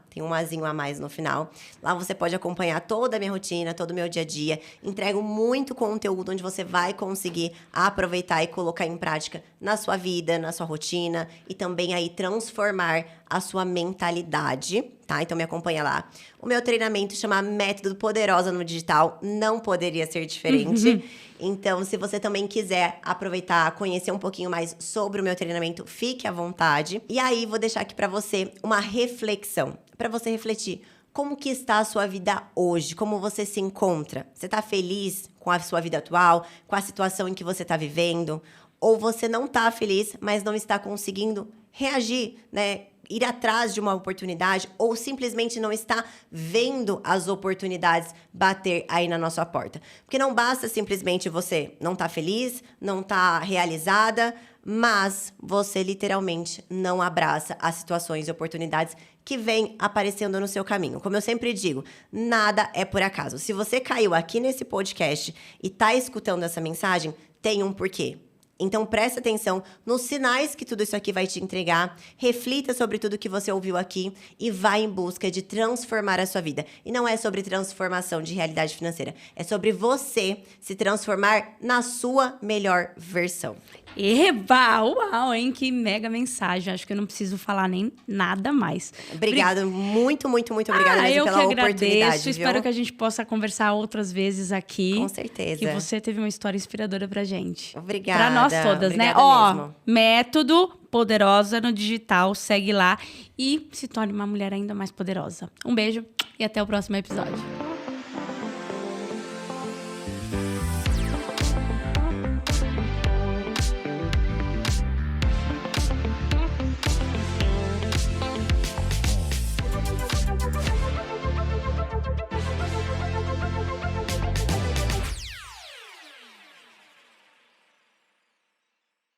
tem um azinho a mais no final. Lá você pode acompanhar toda a minha rotina, todo o meu dia a dia. Entrego muito conteúdo onde você vai conseguir aproveitar e colocar em prática na sua vida, na sua rotina e também aí transformar a sua mentalidade, tá? Então me acompanha lá. O meu treinamento chama Método Poderosa no Digital, não poderia ser diferente. Então, se você também quiser aproveitar, conhecer um pouquinho mais sobre o meu treinamento, fique à vontade. E aí, vou deixar aqui para você uma reflexão, para você refletir. Como que está a sua vida hoje? Como você se encontra? Você está feliz com a sua vida atual? Com a situação em que você está vivendo? Ou você não está feliz, mas não está conseguindo reagir, né? Ir atrás de uma oportunidade ou simplesmente não está vendo as oportunidades bater aí na nossa porta. Porque não basta simplesmente você não estar feliz, não estar realizada, mas você literalmente não abraça as situações e oportunidades que vêm aparecendo no seu caminho. Como eu sempre digo, nada é por acaso. Se você caiu aqui nesse podcast e está escutando essa mensagem, tem um porquê. Então, presta atenção nos sinais que tudo isso aqui vai te entregar, reflita sobre tudo que você ouviu aqui e vá em busca de transformar a sua vida. E não é sobre transformação de realidade financeira, é sobre você se transformar na sua melhor versão. Eba! Uau, hein? Que mega mensagem. Acho que eu não preciso falar nem nada mais. Obrigada, muito obrigada mesmo pela oportunidade. Agradeço. Espero que a gente possa conversar outras vezes aqui. Com certeza. Que você teve uma história inspiradora pra gente. Obrigada. Pra nós todas, obrigada né? Mesmo. Método Poderosa no Digital. Segue lá e se torne uma mulher ainda mais poderosa. Um beijo e até o próximo episódio.